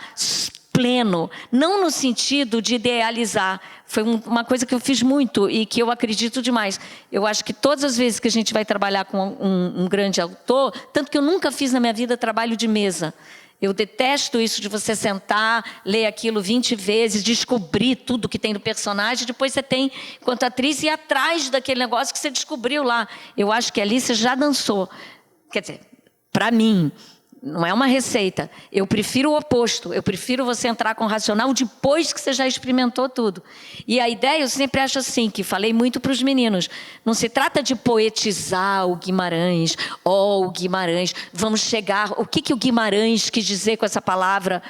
pleno, não no sentido de idealizar. Foi uma coisa que eu fiz muito e que eu acredito demais. Eu acho que todas as vezes que a gente vai trabalhar com um grande autor, tanto que eu nunca fiz na minha vida trabalho de mesa. Eu detesto isso de você sentar, ler aquilo 20 vezes, descobrir tudo que tem no personagem, depois você tem, enquanto atriz, ir atrás daquele negócio que você descobriu lá. Eu acho que ali você já dançou. Quer dizer, para mim... Não é uma receita. Eu prefiro o oposto. Eu prefiro você entrar com o racional depois que você já experimentou tudo. E a ideia, eu sempre acho assim, que falei muito para os meninos. Não se trata de poetizar o Guimarães. O Guimarães. Vamos chegar... O que o Guimarães quis dizer com essa palavra?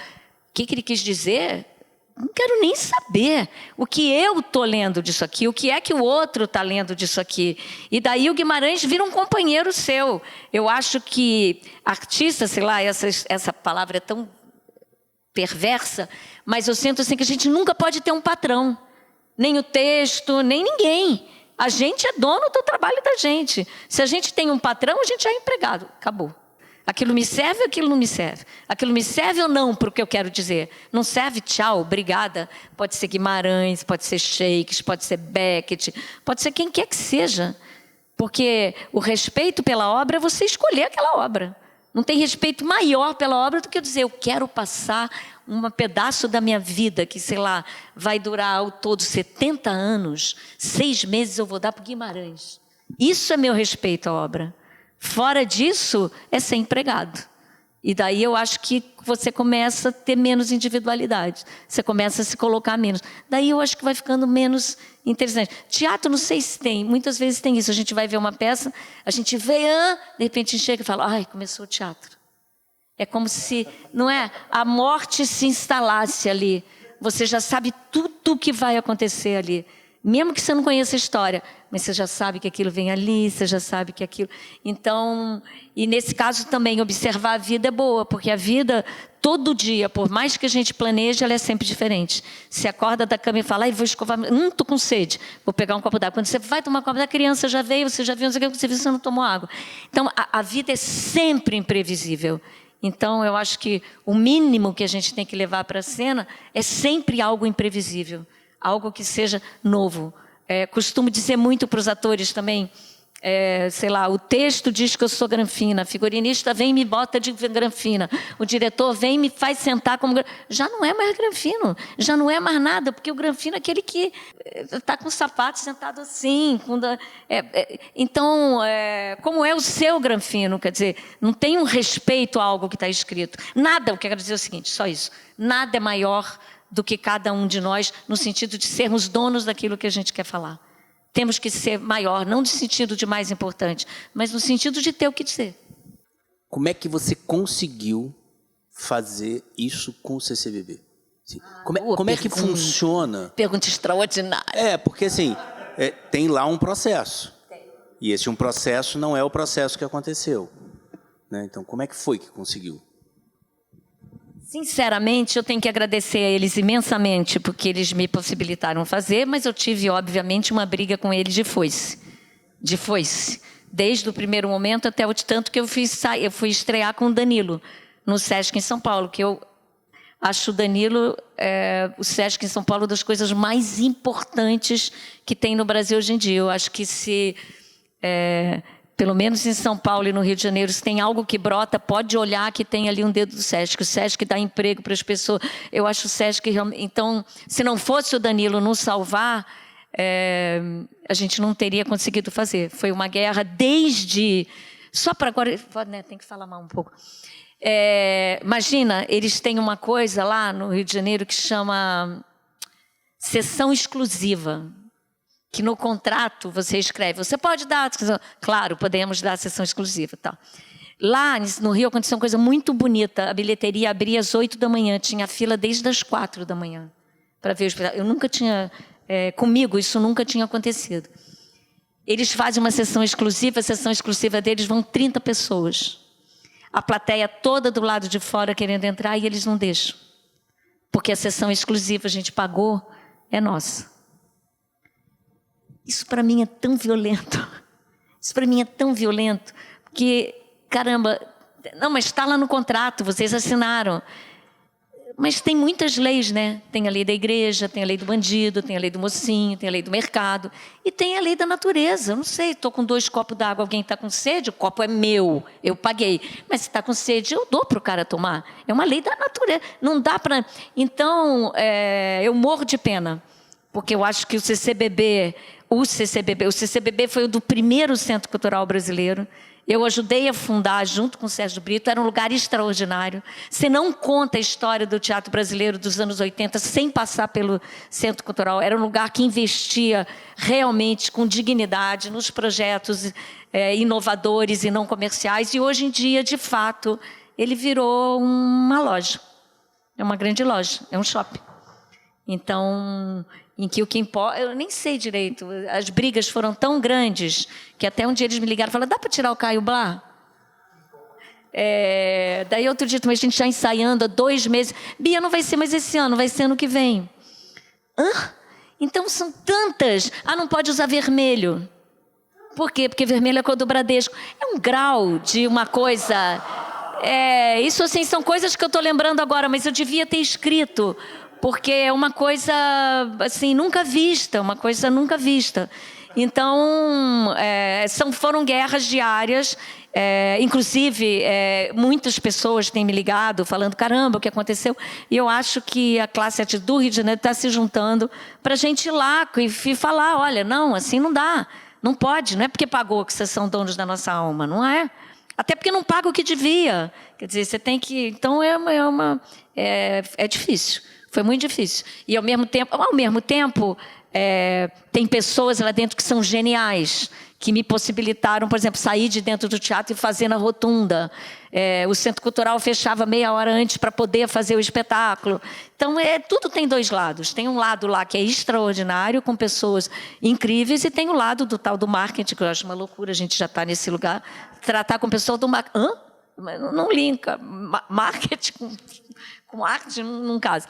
O que ele quis dizer? Não quero nem saber o que eu estou lendo disso aqui, o que é que o outro está lendo disso aqui. E daí o Guimarães vira um companheiro seu. Eu acho que artista, sei lá, essa palavra é tão perversa, mas eu sinto assim que a gente nunca pode ter um patrão. Nem o texto, nem ninguém. A gente é dono do trabalho da gente. Se a gente tem um patrão, a gente já é empregado. Acabou. Aquilo me serve, aquilo não me serve. Aquilo me serve ou não para o que eu quero dizer? Não serve, tchau, obrigada. Pode ser Guimarães, pode ser Shakespeare, pode ser Beckett, pode ser quem quer que seja. Porque o respeito pela obra é você escolher aquela obra. Não tem respeito maior pela obra do que eu dizer, eu quero passar um pedaço da minha vida, que, sei lá, vai durar ao todo 70 anos, 6 meses eu vou dar para o Guimarães. Isso é meu respeito à obra. Fora disso, é ser empregado. E daí eu acho que você começa a ter menos individualidade. Você começa a se colocar menos. Daí eu acho que vai ficando menos interessante. Teatro, não sei se tem. Muitas vezes tem isso. A gente vai ver uma peça, a gente vê, de repente chega e fala, ai, começou o teatro. É como se, não é? A morte se instalasse ali. Você já sabe tudo o que vai acontecer ali. Mesmo que você não conheça a história, mas você já sabe que aquilo vem ali, você já sabe que aquilo... Então, e nesse caso também, observar a vida é boa, porque a vida, todo dia, por mais que a gente planeje, ela é sempre diferente. Você acorda da cama e fala, ai, vou escovar... estou com sede, vou pegar um copo d'água. Quando você vai tomar um copo d'água, a criança já veio, você já viu, não sei o que, você viu, você não tomou água. Então, a vida é sempre imprevisível. Então, eu acho que o mínimo que a gente tem que levar para a cena é sempre algo imprevisível. Algo que seja novo. Costumo dizer muito para os atores também, sei lá, o texto diz que eu sou granfina, a figurinista vem e me bota de granfina, o diretor vem e me faz sentar como... Já não é mais granfino, já não é mais nada, porque o granfino é aquele que está com o sapato sentado assim. Então, como é o seu granfino? Quer dizer, não tem um respeito a algo que está escrito. Nada, eu quero dizer o seguinte, só isso, nada é maior do que cada um de nós, no sentido de sermos donos daquilo que a gente quer falar. Temos que ser maior, não no sentido de mais importante, mas no sentido de ter o que dizer. Como é que você conseguiu fazer isso com o CCBB? Como é que funciona? Pergunta extraordinária. Porque assim, tem lá um processo. E esse um processo não é o processo que aconteceu. Né? Então, como é que foi que conseguiu? Sinceramente, eu tenho que agradecer a eles imensamente, porque eles me possibilitaram fazer, mas eu tive, obviamente, uma briga com eles de foice. De foice. Desde o primeiro momento até o tanto que eu fui estrear com o Danilo, no Sesc em São Paulo, que eu acho o Danilo, o Sesc em São Paulo, das coisas mais importantes que tem no Brasil hoje em dia. Eu acho que se... pelo menos em São Paulo e no Rio de Janeiro, se tem algo que brota, pode olhar que tem ali um dedo do Sesc. O Sesc dá emprego para as pessoas. Eu acho o Sesc realmente... Então, se não fosse o Danilo nos salvar, a gente não teria conseguido fazer. Foi uma guerra desde... Só para agora... Né, tem que falar mais um pouco. Imagina, eles têm uma coisa lá no Rio de Janeiro que chama sessão exclusiva, que no contrato você escreve, você pode dar... Claro, podemos dar sessão exclusiva. Tá. Lá no Rio aconteceu uma coisa muito bonita. A bilheteria abria às 8 da manhã, tinha fila desde as 4 da manhã para ver o espetáculo. Eu nunca tinha... comigo, isso nunca tinha acontecido. Eles fazem uma sessão exclusiva, a sessão exclusiva deles vão 30 pessoas. A plateia toda do lado de fora querendo entrar e eles não deixam. Porque a sessão exclusiva a gente pagou, é nossa. Isso para mim é tão violento. Isso para mim é tão violento. Porque, caramba, não, mas está lá no contrato, vocês assinaram. Mas tem muitas leis, né? Tem a lei da igreja, tem a lei do bandido, tem a lei do mocinho, tem a lei do mercado. E tem a lei da natureza. Eu não sei, estou com 2 copos d'água, alguém está com sede, o copo é meu, eu paguei. Mas se está com sede, eu dou para o cara tomar. É uma lei da natureza. Não dá para... Então, eu morro de pena. Porque eu acho que o CCBB foi o do primeiro Centro Cultural Brasileiro. Eu ajudei a fundar, junto com o Sérgio Brito, era um lugar extraordinário. Você não conta a história do teatro brasileiro dos anos 80 sem passar pelo Centro Cultural. Era um lugar que investia realmente com dignidade nos projetos inovadores e não comerciais. E hoje em dia, de fato, ele virou uma loja. É uma grande loja, é um shopping. Então... em que o que importa... Eu nem sei direito. As brigas foram tão grandes que até um dia eles me ligaram e falaram, dá para tirar o Caio Blá? Daí outro dia também a gente já ensaiando há 2 meses. Bia, não vai ser mais esse ano, vai ser ano que vem. Hã? Então são tantas. Não pode usar vermelho. Por quê? Porque vermelho é a cor do Bradesco. É um grau de uma coisa... isso assim, são coisas que eu estou lembrando agora, mas eu devia ter escrito... porque é uma coisa assim, nunca vista, uma coisa nunca vista. Então, foram guerras diárias, inclusive, muitas pessoas têm me ligado, falando, caramba, o que aconteceu? E eu acho que a classe do Rio de Janeiro está se juntando para a gente ir lá e falar, olha, não, assim não dá, não pode, não é porque pagou que vocês são donos da nossa alma, não é? Até porque não paga o que devia. Quer dizer, você tem que... Então, é difícil. Foi muito difícil. E, ao mesmo tempo tem pessoas lá dentro que são geniais, que me possibilitaram, por exemplo, sair de dentro do teatro e fazer na rotunda. O Centro Cultural fechava meia hora antes para poder fazer o espetáculo. Então, tudo tem 2 lados. Tem um lado lá que é extraordinário, com pessoas incríveis, e tem o lado do tal do marketing, que eu acho uma loucura, a gente já está nesse lugar. Tratar com pessoas do marketing... Não linka. Marketing com arte não casa.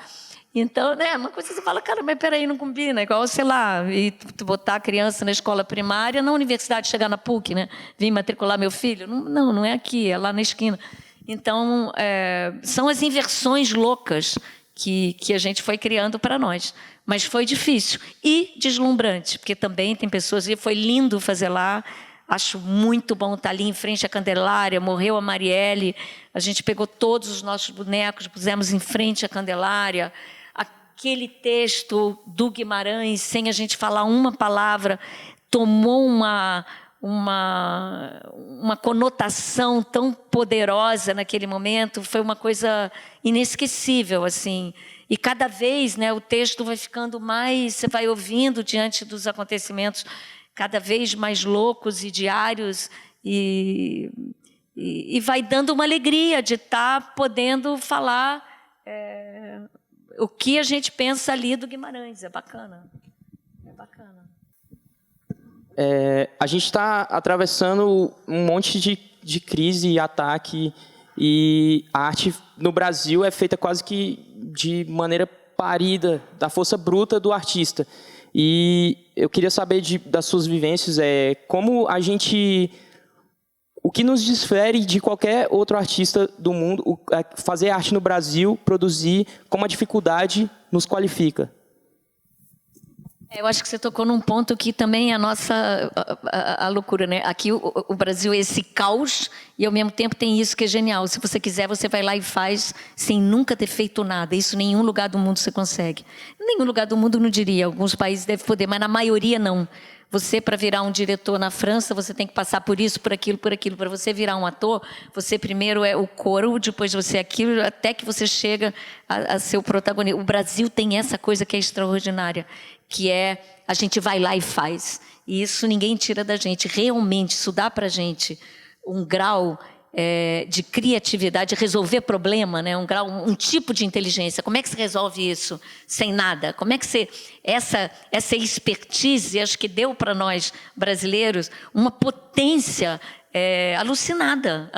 Então, uma coisa que você fala, cara, mas peraí, não combina. Igual, sei lá, e tu botar a criança na escola primária, na universidade, chegar na PUC, né? Vim matricular meu filho. Não é aqui, é lá na esquina. Então, são as inversões loucas que a gente foi criando para nós. Mas foi difícil e deslumbrante, porque também tem pessoas, e foi lindo fazer lá. Acho muito bom estar ali em frente à Candelária. Morreu a Marielle, a gente pegou todos os nossos bonecos, pusemos em frente à Candelária. Aquele texto do Guimarães, sem a gente falar uma palavra, tomou uma conotação tão poderosa naquele momento. Foi uma coisa inesquecível, assim. E cada vez, o texto vai ficando mais... Você vai ouvindo diante dos acontecimentos cada vez mais loucos e diários, e vai dando uma alegria de estar podendo falar o que a gente pensa ali do Guimarães. É bacana. É bacana. A gente está atravessando um monte de crise e ataque, e a arte no Brasil é feita quase que de maneira parida, da força bruta do artista. E eu queria saber das suas vivências, como a gente... O que nos difere de qualquer outro artista do mundo, fazer arte no Brasil, produzir, como a dificuldade nos qualifica? Eu acho que você tocou num ponto que também é a nossa a loucura, né? Aqui o Brasil é esse caos e ao mesmo tempo tem isso que é genial. Se você quiser, você vai lá e faz sem nunca ter feito nada. Isso em nenhum lugar do mundo você consegue. Em nenhum lugar do mundo não diria. Alguns países devem poder, mas na maioria não. Você, para virar um diretor na França, você tem que passar por isso, por aquilo, por aquilo. Para você virar um ator, você primeiro é o coro, depois você é aquilo, até que você chega a ser o protagonista. O Brasil tem essa coisa que é extraordinária, que é a gente vai lá e faz. E isso ninguém tira da gente. Realmente, isso dá para a gente um grau de criatividade, resolver problema, né? Um tipo de inteligência. Como é que se resolve isso sem nada? Como é que você... Essa expertise, acho que deu para nós brasileiros uma potência alucinada.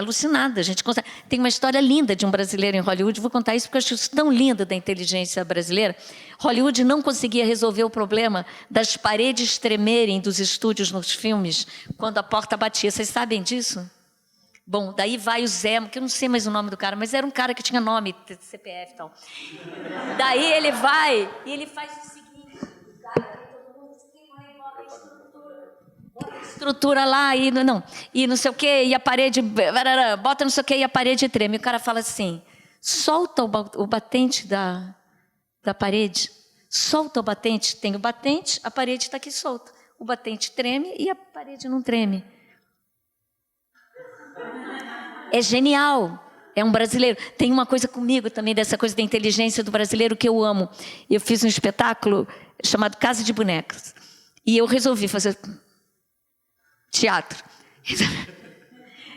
A gente consegue. Tem uma história linda de um brasileiro em Hollywood, vou contar isso porque eu acho isso tão lindo da inteligência brasileira. Hollywood não conseguia resolver o problema das paredes tremerem dos estúdios nos filmes quando a porta batia. Vocês sabem disso? Bom, daí vai o Zé, que eu não sei mais o nome do cara, mas era um cara que tinha nome, CPF e tal. Daí ele vai e ele faz o seguinte, bota a estrutura lá e não sei o quê, e a parede, bota não sei o quê, e a parede treme. E o cara fala assim, solta o batente da parede, solta o batente, tem o batente, a parede está aqui solta. O batente treme e a parede não treme. É genial, é um brasileiro. Tem uma coisa comigo também, dessa coisa da inteligência do brasileiro que eu amo. Eu fiz um espetáculo chamado Casa de Bonecas. E eu resolvi fazer teatro.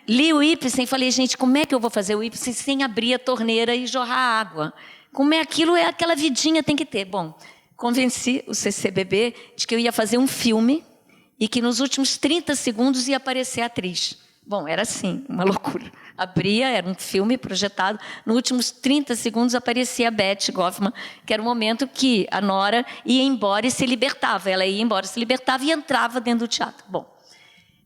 Li o Ibsen e falei, gente, como é que eu vou fazer o Ibsen sem abrir a torneira e jorrar água? Como é aquilo, é aquela vidinha, tem que ter. Bom, convenci o CCBB de que eu ia fazer um filme e que nos últimos 30 segundos ia aparecer a atriz. Bom, era assim, uma loucura. Abria, era um filme projetado, nos últimos 30 segundos aparecia a Beth Goffman, que era o momento que a Nora ia embora e se libertava. Ela ia embora, se libertava e entrava dentro do teatro. Bom,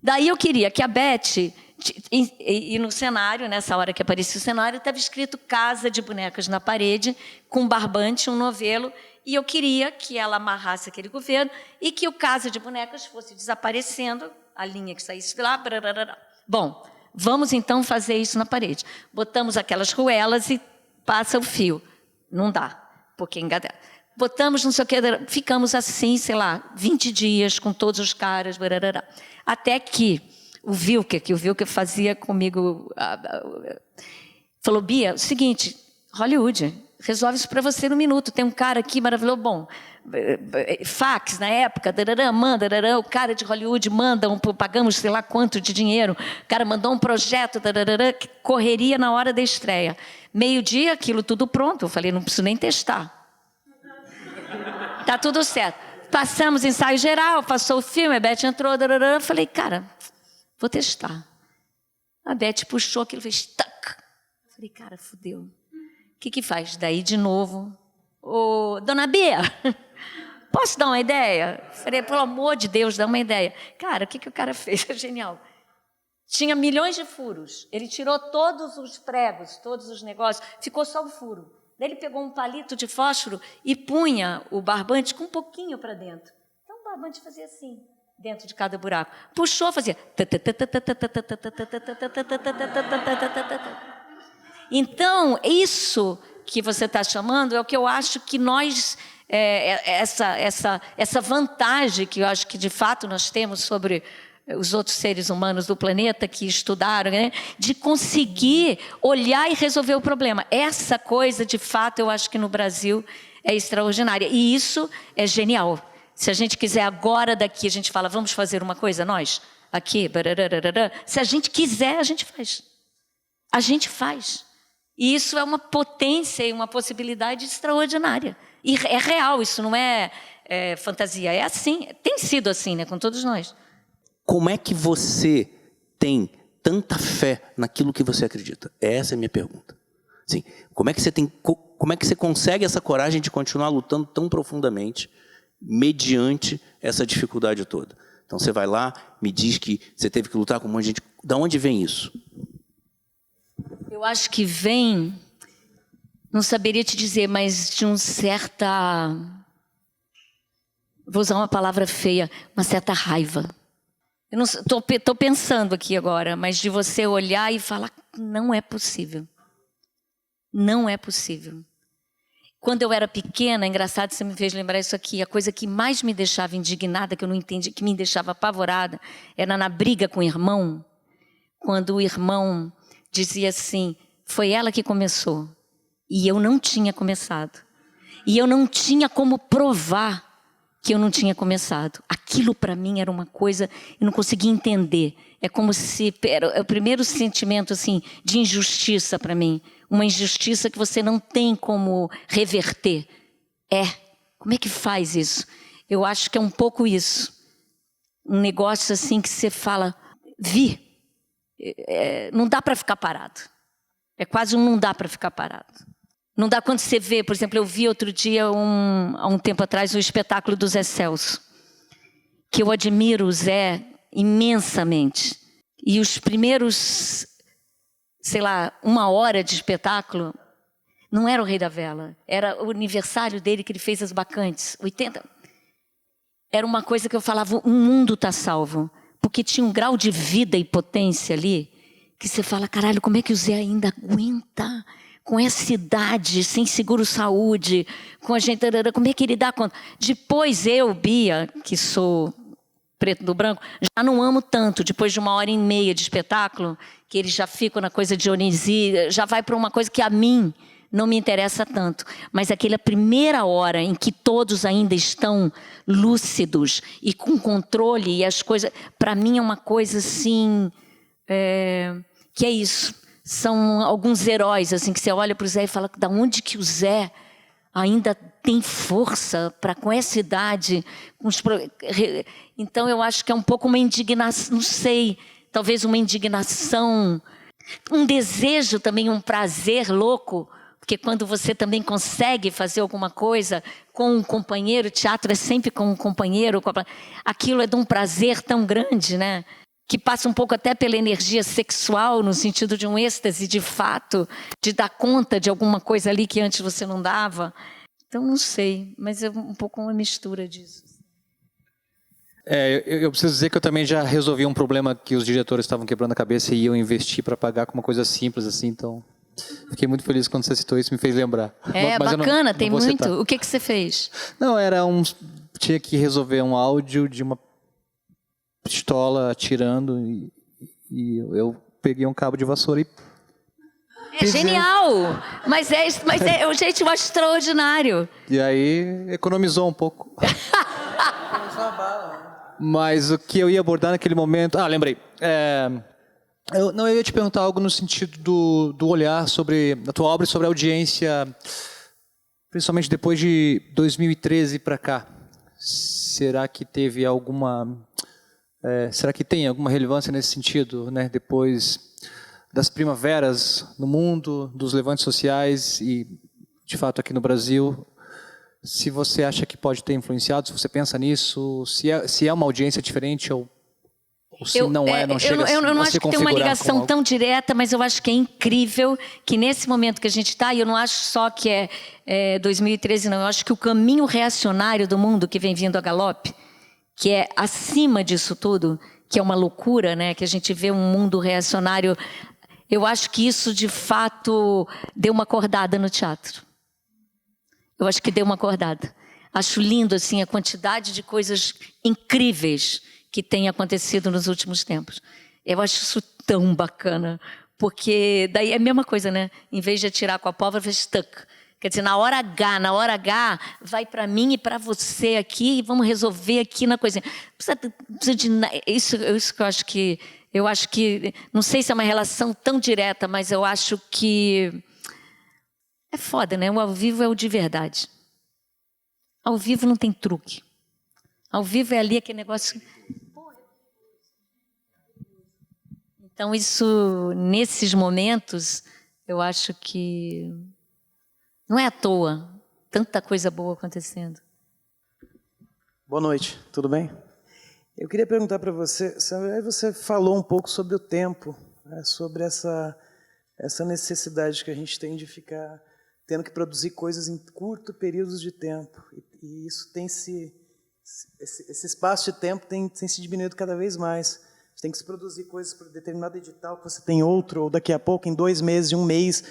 daí eu queria que a Beth, e no cenário, nessa hora que aparecia o cenário, estava escrito Casa de Bonecas na parede, com um barbante, um novelo, e eu queria que ela amarrasse aquele governo e que o Casa de Bonecas fosse desaparecendo, a linha que saísse de lá, brararara. Bom, vamos então fazer isso na parede. Botamos aquelas ruelas e passa o fio. Não dá, porque engadela. Botamos não sei o que, ficamos assim, sei lá, 20 dias com todos os caras, barará. Até que o Wilker fazia comigo, falou, Bia, o seguinte, Hollywood, resolve isso para você no minuto. Tem um cara aqui maravilhoso, bom, fax na época, manda, o cara de Hollywood manda, pagamos sei lá quanto de dinheiro, o cara mandou um projeto, que correria na hora da estreia. Meio-dia, aquilo tudo pronto, eu falei, não preciso nem testar. Tá tudo certo. Passamos ensaio geral, passou o filme, a Beth entrou, eu falei, cara, vou testar. A Beth puxou aquilo, fez tac. Falei, cara, fudeu. O que faz? Daí de novo, dona Bia, posso dar uma ideia? Falei, pelo amor de Deus, dá uma ideia. Cara, o que o cara fez? É genial. Tinha milhões de furos. Ele tirou todos os pregos, todos os negócios, ficou só o furo. Daí ele pegou um palito de fósforo e punha o barbante com um pouquinho para dentro. Então o barbante fazia assim, dentro de cada buraco. Puxou, fazia... Então, isso que você está chamando é o que eu acho que nós... essa vantagem que eu acho que, de fato, nós temos sobre os outros seres humanos do planeta que estudaram, né, de conseguir olhar e resolver o problema. Essa coisa, de fato, eu acho que no Brasil é extraordinária. E isso é genial. Se a gente quiser agora daqui, a gente fala, vamos fazer uma coisa, nós? Aqui, barararara. Se a gente quiser, a gente faz. A gente faz. E isso é uma potência e uma possibilidade extraordinária. E é real, isso não é fantasia. É assim, tem sido assim, né, com todos nós. Como é que você tem tanta fé naquilo que você acredita? Essa é a minha pergunta. Assim, como é que você consegue essa coragem de continuar lutando tão profundamente mediante essa dificuldade toda? Então você vai lá, me diz que você teve que lutar com um monte de gente. De onde vem isso? Eu acho que vem, não saberia te dizer, mas de um certa vou usar uma palavra feia, uma certa raiva. Eu não estou pensando aqui agora, mas de você olhar e falar, não é possível. Não é possível. Quando eu era pequena, engraçado, você me fez lembrar isso aqui, a coisa que mais me deixava indignada, que eu não entendi, que me deixava apavorada, era na briga com o irmão, quando o irmão dizia assim, foi ela que começou, e eu não tinha começado. E eu não tinha como provar que eu não tinha começado. Aquilo para mim era uma coisa, eu não conseguia entender. É como se, era o primeiro sentimento assim, de injustiça para mim. Uma injustiça que você não tem como reverter. Como é que faz isso? Eu acho que é um pouco isso. Um negócio assim que você fala, não dá para ficar parado. É quase um não dá para ficar parado. Não dá quando você vê, por exemplo, eu vi outro dia, há um tempo atrás, o espetáculo do Zé Celso, que eu admiro o Zé imensamente. E os primeiros, sei lá, 1 hora de espetáculo, não era o Rei da Vela, era o aniversário dele que ele fez as Bacantes, 80. Era uma coisa que eu falava, o mundo está salvo. Porque tinha um grau de vida e potência ali, que você fala, caralho, como é que o Zé ainda aguenta com essa idade, sem seguro-saúde, com a gente, como é que ele dá conta? Depois eu, Bia, que sou preto do branco, já não amo tanto, depois de 1h30 de espetáculo, que eles já ficam na coisa de Dionísio, já vai para uma coisa que a mim não me interessa tanto. Mas aquela primeira hora em que todos ainda estão lúcidos e com controle, e as coisas, para mim é uma coisa assim, que é isso. São alguns heróis assim que você olha para o Zé e fala, da onde que o Zé ainda tem força para com essa idade? Então eu acho que é um pouco uma indignação, não sei, talvez uma indignação, um desejo também, um prazer louco, porque quando você também consegue fazer alguma coisa com um companheiro, teatro é sempre com um companheiro, aquilo é de um prazer tão grande, né? Que passa um pouco até pela energia sexual, no sentido de um êxtase de fato, de dar conta de alguma coisa ali que antes você não dava. Então, não sei, mas é um pouco uma mistura disso. Eu preciso dizer que eu também já resolvi um problema que os diretores estavam quebrando a cabeça e iam investir para pagar com uma coisa simples assim, então fiquei muito feliz quando você citou isso, me fez lembrar. Mas bacana, tem muito. Citar. O que você fez? Não, tinha que resolver um áudio de uma pistola atirando e eu peguei um cabo de vassoura e... É genial! Mas gente, eu acho extraordinário. E aí, economizou um pouco. Mas o que eu ia abordar naquele momento... lembrei. Eu ia te perguntar algo no sentido do olhar sobre a tua obra e sobre a audiência, principalmente depois de 2013 para cá. Será que teve alguma... será que tem alguma relevância nesse sentido, né? Depois das primaveras no mundo, dos levantes sociais e, de fato, aqui no Brasil, se você acha que pode ter influenciado, se você pensa nisso, se é uma audiência diferente ou se não chega eu não a acho se que tem uma ligação algo tão direta, mas eu acho que é incrível que nesse momento que a gente está, e eu não acho só que é 2013, não, eu acho que o caminho reacionário do mundo que vem vindo a galope, que é acima disso tudo, que é uma loucura, né? Que a gente vê um mundo reacionário. Eu acho que isso, de fato, deu uma acordada no teatro. Eu acho que deu uma acordada. Acho lindo, assim, a quantidade de coisas incríveis que tem acontecido nos últimos tempos. Eu acho isso tão bacana, porque daí é a mesma coisa, né? Em vez de atirar com a pólvora, faz stuck. Quer dizer, na hora H, vai para mim e para você aqui e vamos resolver aqui na coisinha. Precisa de isso que eu acho que, não sei se é uma relação tão direta, mas eu acho que é foda, né? O ao vivo é o de verdade. Ao vivo não tem truque. Ao vivo é ali aquele negócio. Então isso, nesses momentos, eu acho que não é à toa, tanta coisa boa acontecendo. Boa noite, tudo bem? Eu queria perguntar para você, você falou um pouco sobre o tempo, né, sobre essa necessidade que a gente tem de ficar tendo que produzir coisas em curto períodos de tempo. E isso tem se esse espaço de tempo tem se diminuído cada vez mais. Você tem que se produzir coisas para determinado edital, que você tem outro, ou daqui a pouco, em 2 meses, em 1 mês,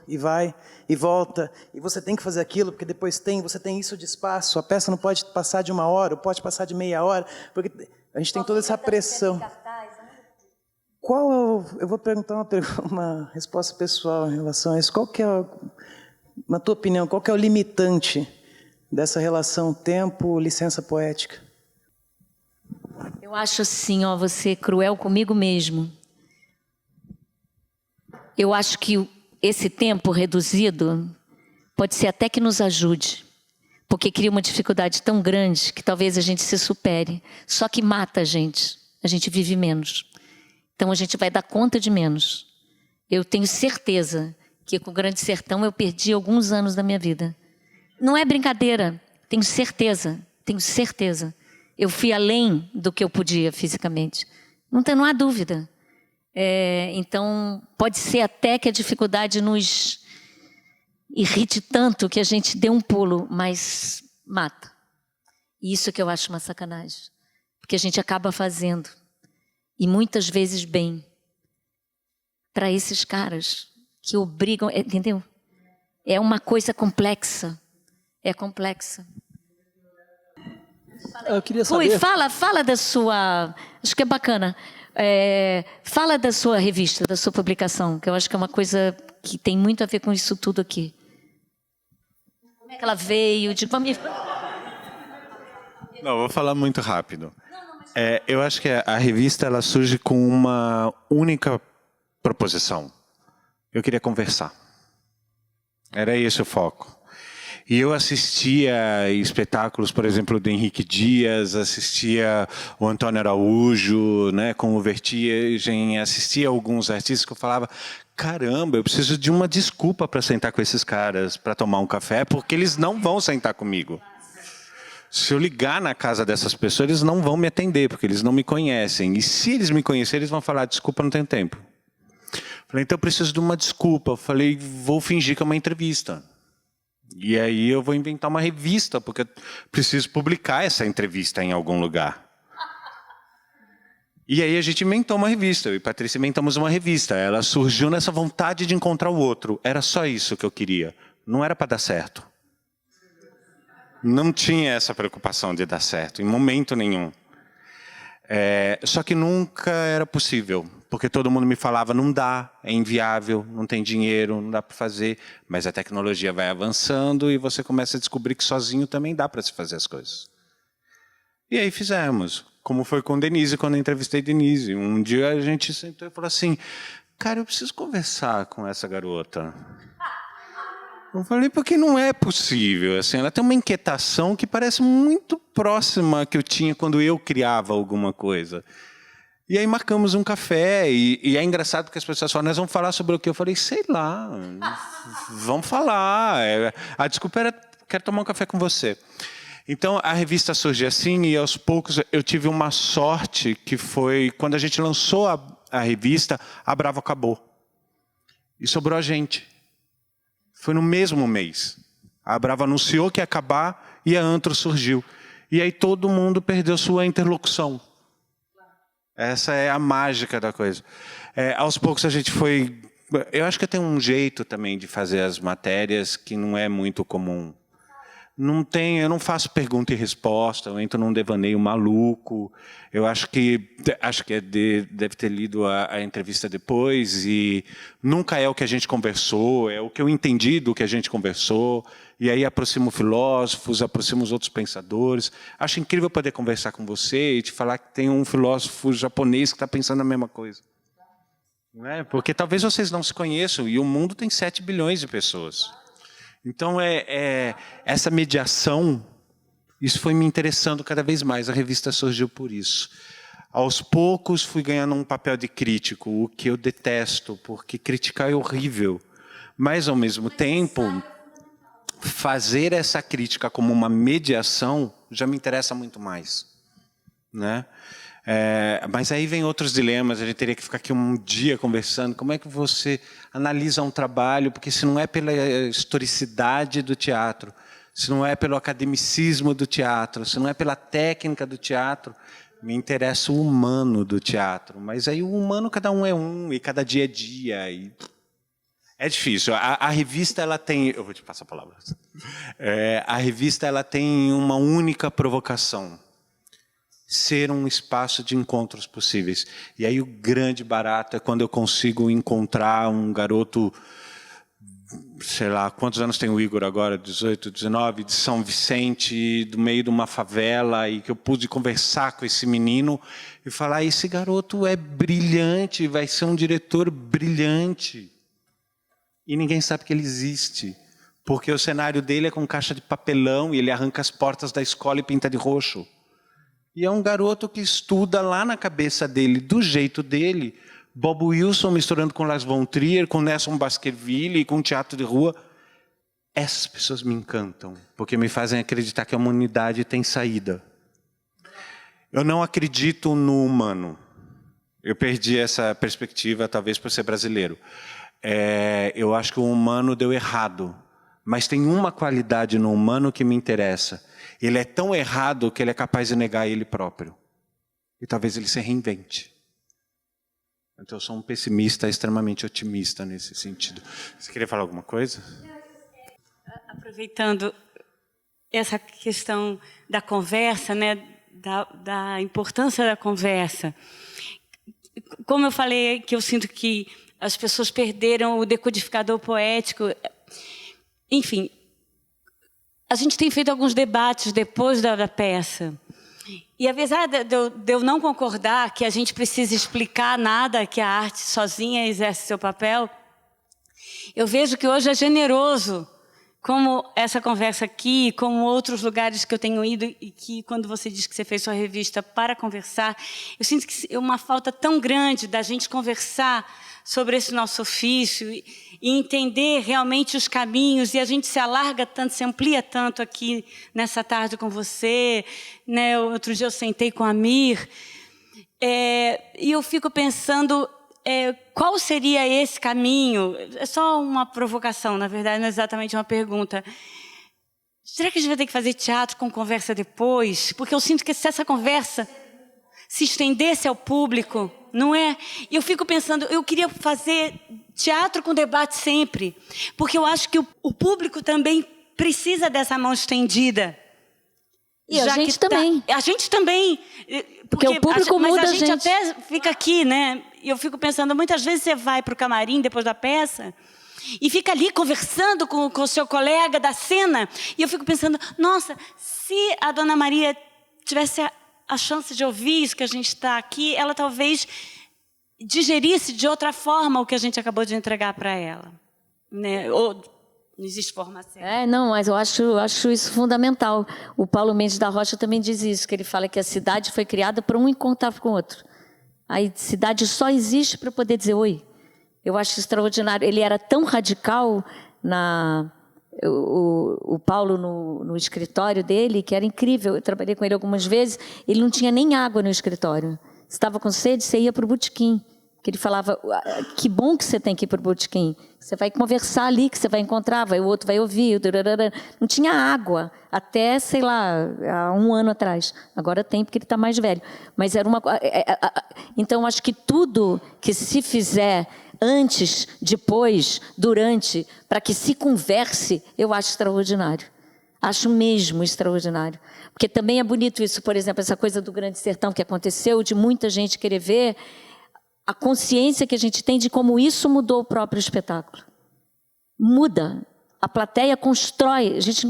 e vai, e volta. E você tem que fazer aquilo, porque depois você tem isso de espaço. A peça não pode passar de 1 hora, ou pode passar de meia hora, porque a gente tem toda essa pressão. Eu vou perguntar uma resposta pessoal em relação a isso. Qual que é, na tua opinião, qual que é o limitante dessa relação tempo-licença poética? Eu acho assim, você cruel comigo mesmo. Eu acho que esse tempo reduzido pode ser até que nos ajude, porque cria uma dificuldade tão grande que talvez a gente se supere. Só que mata a gente vive menos. Então a gente vai dar conta de menos. Eu tenho certeza que com o Grande Sertão eu perdi alguns anos da minha vida. Não é brincadeira, tenho certeza. Eu fui além do que eu podia fisicamente. Não há dúvida. Então, pode ser até que a dificuldade nos irrite tanto que a gente dê um pulo, mas mata. E isso que eu acho uma sacanagem. Porque a gente acaba fazendo, e muitas vezes bem, para esses caras que obrigam, entendeu? É uma coisa complexa. É complexa. Eu queria saber... Fala da sua... Acho que é bacana. Fala da sua revista, da sua publicação, que eu acho que é uma coisa que tem muito a ver com isso tudo aqui. Como é que ela veio? Não, vou falar muito rápido. Eu acho que a revista ela surge com uma única proposição. Eu queria conversar. Era esse o foco. E eu assistia espetáculos, por exemplo, do Henrique Dias, assistia o Antônio Araújo, né, com o Vertigem, assistia alguns artistas que eu falava, caramba, eu preciso de uma desculpa para sentar com esses caras, para tomar um café, porque eles não vão sentar comigo. Se eu ligar na casa dessas pessoas, eles não vão me atender, porque eles não me conhecem. E se eles me conhecerem, eles vão falar, desculpa, não tenho tempo. Falei, então eu preciso de uma desculpa. Falei, vou fingir que é uma entrevista. E aí eu vou inventar uma revista, porque eu preciso publicar essa entrevista em algum lugar. E aí a gente inventou uma revista, eu e Patrícia inventamos uma revista. Ela surgiu nessa vontade de encontrar o outro. Era só isso que eu queria. Não era para dar certo. Não tinha essa preocupação de dar certo, em momento nenhum. Só que nunca era possível, porque todo mundo me falava, não dá, é inviável, não tem dinheiro, não dá para fazer. Mas a tecnologia vai avançando e você começa a descobrir que sozinho também dá para se fazer as coisas. E aí fizemos, como foi com Denise, quando eu entrevistei Denise. Um dia a gente sentou e falou assim, cara, eu preciso conversar com essa garota. Eu falei, porque não é possível. Assim, ela tem uma inquietação que parece muito próxima que eu tinha quando eu criava alguma coisa. E aí marcamos um café, e é engraçado porque as pessoas falam, nós vamos falar sobre o quê? Eu falei, sei lá, vamos falar. A desculpa era, quero tomar um café com você. Então, a revista surgiu assim, e aos poucos eu tive uma sorte, que foi, quando a gente lançou a revista, a Bravo acabou. E sobrou a gente. Foi no mesmo mês. A Bravo anunciou que ia acabar e a Antro surgiu. E aí todo mundo perdeu sua interlocução. Essa é a mágica da coisa. Aos poucos a gente foi... Eu acho que tem um jeito também de fazer as matérias que não é muito comum. Eu não faço pergunta e resposta, eu entro num devaneio maluco. Eu acho que deve ter lido a entrevista depois, e nunca é o que a gente conversou, é o que eu entendi do que a gente conversou, e aí aproximo filósofos, aproximo os outros pensadores. Acho incrível poder conversar com você e te falar que tem um filósofo japonês que está pensando a mesma coisa. Não é? Porque talvez vocês não se conheçam, e o mundo tem 7 bilhões de pessoas. Então, essa mediação, isso foi me interessando cada vez mais. A revista surgiu por isso. Aos poucos, fui ganhando um papel de crítico, o que eu detesto, porque criticar é horrível. Mas, ao mesmo tempo, fazer essa crítica como uma mediação já me interessa muito mais, né? Mas aí vem outros dilemas, a gente teria que ficar aqui um dia conversando. Como é que você analisa um trabalho? Porque se não é pela historicidade do teatro, se não é pelo academicismo do teatro, se não é pela técnica do teatro, me interessa o humano do teatro. Mas aí o humano, cada um é um, e cada dia é dia. E... É difícil. A revista, ela tem... Eu vou te passar a palavra. A revista, ela tem uma única provocação. Ser um espaço de encontros possíveis. E aí o grande barato é quando eu consigo encontrar um garoto... sei lá, quantos anos tem o Igor agora? 18, 19, de São Vicente, do meio de uma favela, e que eu pude conversar com esse menino e falar, esse garoto é brilhante, vai ser um diretor brilhante. E ninguém sabe que ele existe, porque o cenário dele é com caixa de papelão e ele arranca as portas da escola e pinta de roxo. E é um garoto que estuda lá na cabeça dele, do jeito dele, Bob Wilson misturando com Lars von Trier, com Nelson Baskerville, com teatro de rua. Essas pessoas me encantam, porque me fazem acreditar que a humanidade tem saída. Eu não acredito no humano. Eu perdi essa perspectiva, talvez por ser brasileiro. Eu acho que o humano deu errado. Mas tem uma qualidade no humano que me interessa. Ele é tão errado que ele é capaz de negar ele próprio. E talvez ele se reinvente. Então, eu sou um pessimista extremamente otimista nesse sentido. Você queria falar alguma coisa? Aproveitando essa questão da conversa, né, da importância da conversa. Como eu falei, que eu sinto que as pessoas perderam o decodificador poético. Enfim, a gente tem feito alguns debates depois da peça. E apesar de eu não concordar que a gente precisa explicar nada, que a arte sozinha exerce seu papel, eu vejo que hoje é generoso, como essa conversa aqui, como outros lugares que eu tenho ido, e que quando você diz que você fez sua revista para conversar, eu sinto que é uma falta tão grande da gente conversar sobre esse nosso ofício e entender realmente os caminhos, e a gente se alarga tanto, se amplia tanto aqui nessa tarde com você, né? Outro dia eu sentei com a Mir, e eu fico pensando qual seria esse caminho. É só uma provocação, na verdade, não é exatamente uma pergunta. Será que a gente vai ter que fazer teatro com conversa depois? Porque eu sinto que se essa conversa se estendesse ao público, não é? E eu fico pensando, eu queria fazer teatro com debate sempre, porque eu acho que o público também precisa dessa mão estendida. E a gente também. A gente também. Porque o público muda mas a gente. até fica aqui, né? E eu fico pensando, muitas vezes você vai para o camarim depois da peça e fica ali conversando com o seu colega da cena, e eu fico pensando, nossa, se a Dona Maria tivesse a chance de ouvir isso que a gente está aqui, ela talvez digerisse de outra forma o que a gente acabou de entregar para ela, né? Ou não existe forma certa. Não, mas eu acho isso fundamental. O Paulo Mendes da Rocha também diz isso, que ele fala que a cidade foi criada para um encontrar com o outro. A cidade só existe para poder dizer oi. Eu acho extraordinário. Ele era tão radical o Paulo no escritório dele, que era incrível. Eu trabalhei com ele algumas vezes. Ele não tinha nem água no escritório. Você estava com sede, você ia para o botequim. Que ele falava, que bom que você tem que ir para o botequim. Você vai conversar ali, que você vai encontrar, o outro vai ouvir. Não tinha água até, sei lá, há 1 ano atrás. Agora tem, porque ele está mais velho. Mas era uma... Então, acho que tudo que se fizer antes, depois, durante, para que se converse, eu acho extraordinário. Acho mesmo extraordinário. Porque também é bonito isso, por exemplo, essa coisa do Grande Sertão que aconteceu, de muita gente querer ver, a consciência que a gente tem de como isso mudou o próprio espetáculo. Muda. A plateia constrói. A gente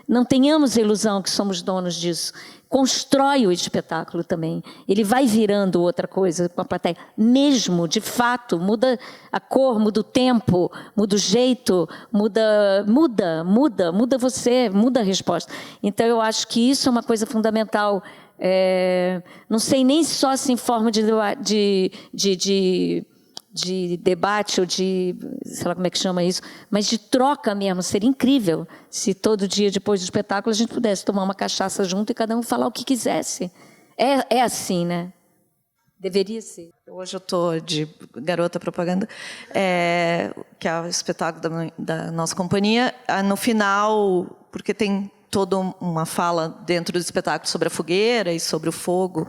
não tenhamos a ilusão que somos donos disso. Constrói o espetáculo também. Ele vai virando outra coisa com a plateia. Mesmo, de fato, muda a cor, muda o tempo, muda o jeito, muda você, muda a resposta. Então, eu acho que isso é uma coisa fundamental. Não sei nem só se em forma de debate ou de, sei lá como é que chama isso, mas de troca mesmo. Seria incrível se todo dia depois do espetáculo a gente pudesse tomar uma cachaça junto e cada um falar o que quisesse. É assim, né? Deveria ser. Hoje eu estou de garota propaganda, que é o espetáculo da nossa companhia. No final, porque tem toda uma fala dentro do espetáculo sobre a fogueira e sobre o fogo,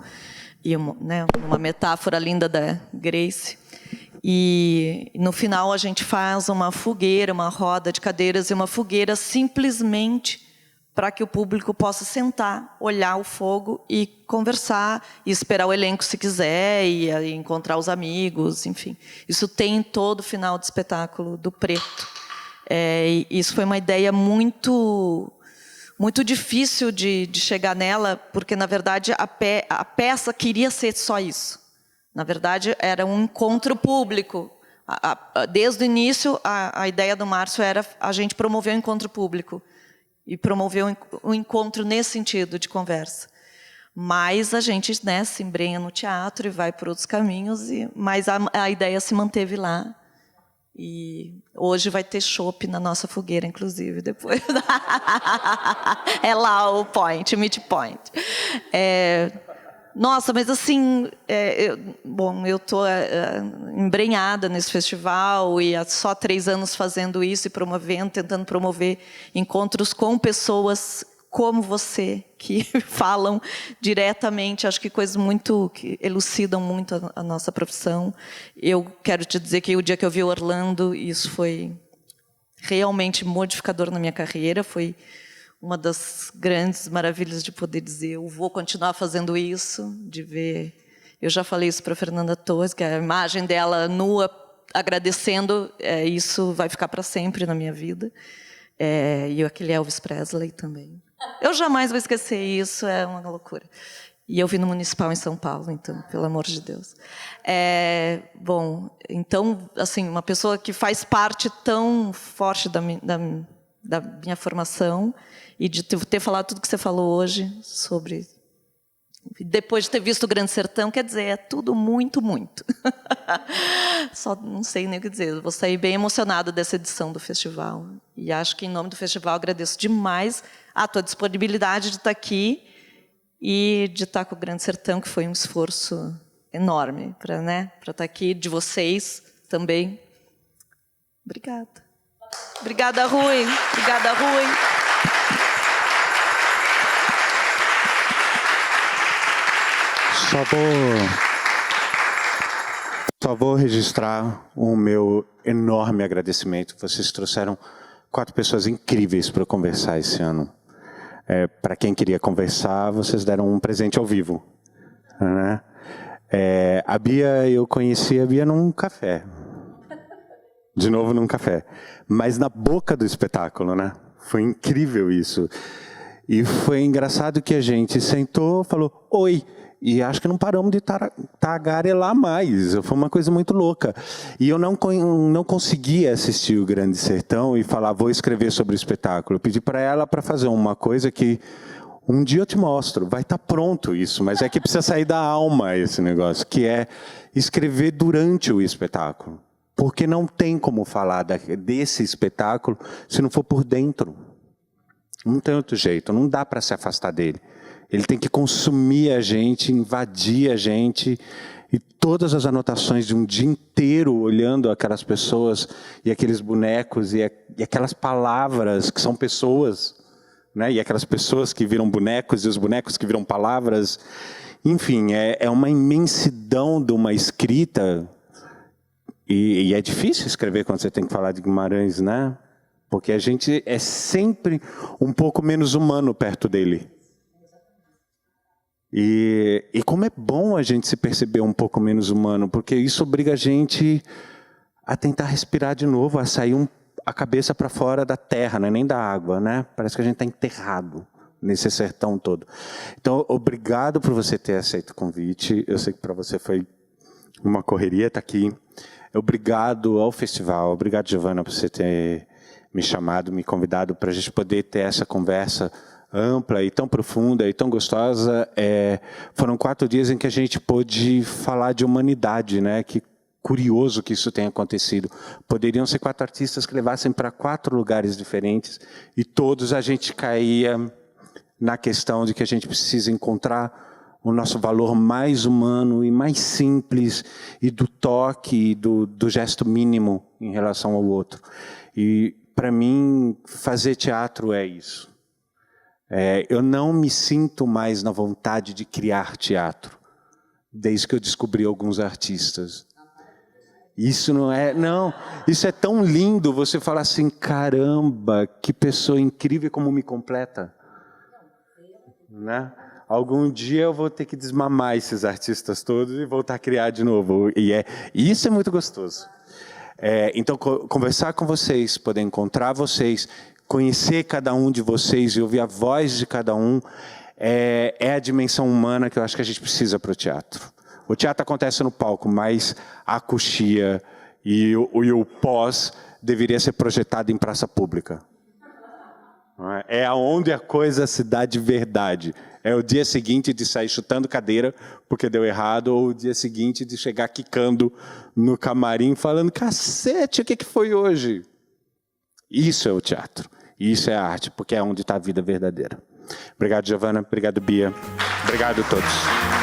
e uma metáfora linda da Grace. E no final a gente faz uma fogueira, uma roda de cadeiras e uma fogueira simplesmente para que o público possa sentar, olhar o fogo e conversar, e esperar o elenco se quiser, e encontrar os amigos, enfim. Isso tem em todo o final do espetáculo do Preto. E isso foi uma ideia muito difícil de chegar nela, porque, na verdade, a peça queria ser só isso. Na verdade, era um encontro público. Desde o início, a ideia do Márcio era a gente promover o encontro público. E promover um encontro nesse sentido, de conversa. Mas a gente se embrenha no teatro e vai por outros caminhos, mas a ideia se manteve lá. E hoje vai ter chopp na nossa fogueira, inclusive, depois. É lá o meet point. Nossa, mas assim, eu estou embrenhada nesse festival e há só 3 anos fazendo isso e promovendo, tentando promover encontros com pessoas como você, que falam diretamente, acho que coisas que elucidam muito a nossa profissão. Eu quero te dizer que o dia que eu vi Orlando, isso foi realmente modificador na minha carreira, foi uma das grandes maravilhas de poder dizer, eu vou continuar fazendo isso, de ver... Eu já falei isso para a Fernanda Torres, que a imagem dela nua, agradecendo, isso vai ficar para sempre na minha vida. E aquele Elvis Presley também. Eu jamais vou esquecer isso, é uma loucura. E eu vi no Municipal em São Paulo, então, pelo amor de Deus. Bom, então, assim, uma pessoa que faz parte tão forte da minha formação, e de ter falado tudo que você falou hoje sobre... Depois de ter visto o Grande Sertão, quer dizer, é tudo muito, muito. Só não sei nem o que dizer. Eu vou sair bem emocionada dessa edição do festival. E acho que, em nome do festival, agradeço demais a tua disponibilidade de estar aqui e de estar com o Grande Sertão, que foi um esforço enorme para estar aqui, de vocês também. Obrigada. Obrigada, Rui. Obrigada, Rui. Só vou registrar o meu enorme agradecimento. Vocês trouxeram 4 pessoas incríveis para conversar esse ano. Para quem queria conversar, vocês deram um presente ao vivo. Né? A Bia, eu conheci a Bia num café. De novo num café. Mas na boca do espetáculo, né? Foi incrível isso. E foi engraçado que a gente sentou, falou, oi, e acho que não paramos de tagarelar mais. Foi uma coisa muito louca. E eu não conseguia assistir o Grande Sertão e falar, vou escrever sobre o espetáculo. Eu pedi para ela para fazer uma coisa que um dia eu te mostro, vai estar pronto isso, mas é que precisa sair da alma esse negócio, que é escrever durante o espetáculo. Porque não tem como falar desse espetáculo se não for por dentro. Não tem outro jeito, não dá para se afastar dele. Ele tem que consumir a gente, invadir a gente, e todas as anotações de um dia inteiro olhando aquelas pessoas e aqueles bonecos e aquelas palavras que são pessoas, né? E aquelas pessoas que viram bonecos e os bonecos que viram palavras. Enfim, é uma imensidão de uma escrita, e é difícil escrever quando você tem que falar de Guimarães, né? Porque a gente é sempre um pouco menos humano perto dele. E como é bom a gente se perceber um pouco menos humano, porque isso obriga a gente a tentar respirar de novo, a sair a cabeça para fora da terra, né? Nem da água, né? Parece que a gente está enterrado nesse sertão todo. Então, obrigado por você ter aceito o convite. Eu sei que para você foi uma correria estar aqui. Obrigado ao festival, obrigado, Giovana, por você ter me chamado, me convidado para a gente poder ter essa conversa ampla e tão profunda e tão gostosa. Foram 4 dias em que a gente pôde falar de humanidade, né? Que curioso que isso tenha acontecido. Poderiam ser 4 artistas que levassem para 4 lugares diferentes e todos a gente caía na questão de que a gente precisa encontrar o nosso valor mais humano e mais simples, e do toque, e do gesto mínimo em relação ao outro. E, para mim, fazer teatro é isso. Eu não me sinto mais na vontade de criar teatro, desde que eu descobri alguns artistas. Isso isso é tão lindo, você fala assim, caramba, que pessoa incrível, como me completa. Né? Algum dia eu vou ter que desmamar esses artistas todos e voltar a criar de novo. E isso é muito gostoso. Então, conversar com vocês, poder encontrar vocês, conhecer cada um de vocês e ouvir a voz de cada um, é a dimensão humana que eu acho que a gente precisa para o teatro. O teatro acontece no palco, mas a coxia e o pós deveria ser projetado em praça pública. É onde a coisa se dá de verdade. É o dia seguinte de sair chutando cadeira porque deu errado, ou o dia seguinte de chegar quicando no camarim falando, cacete, o que foi hoje? Isso é o teatro. Isso é a arte, porque é onde está a vida verdadeira. Obrigado, Giovana. Obrigado, Bia. Obrigado a todos.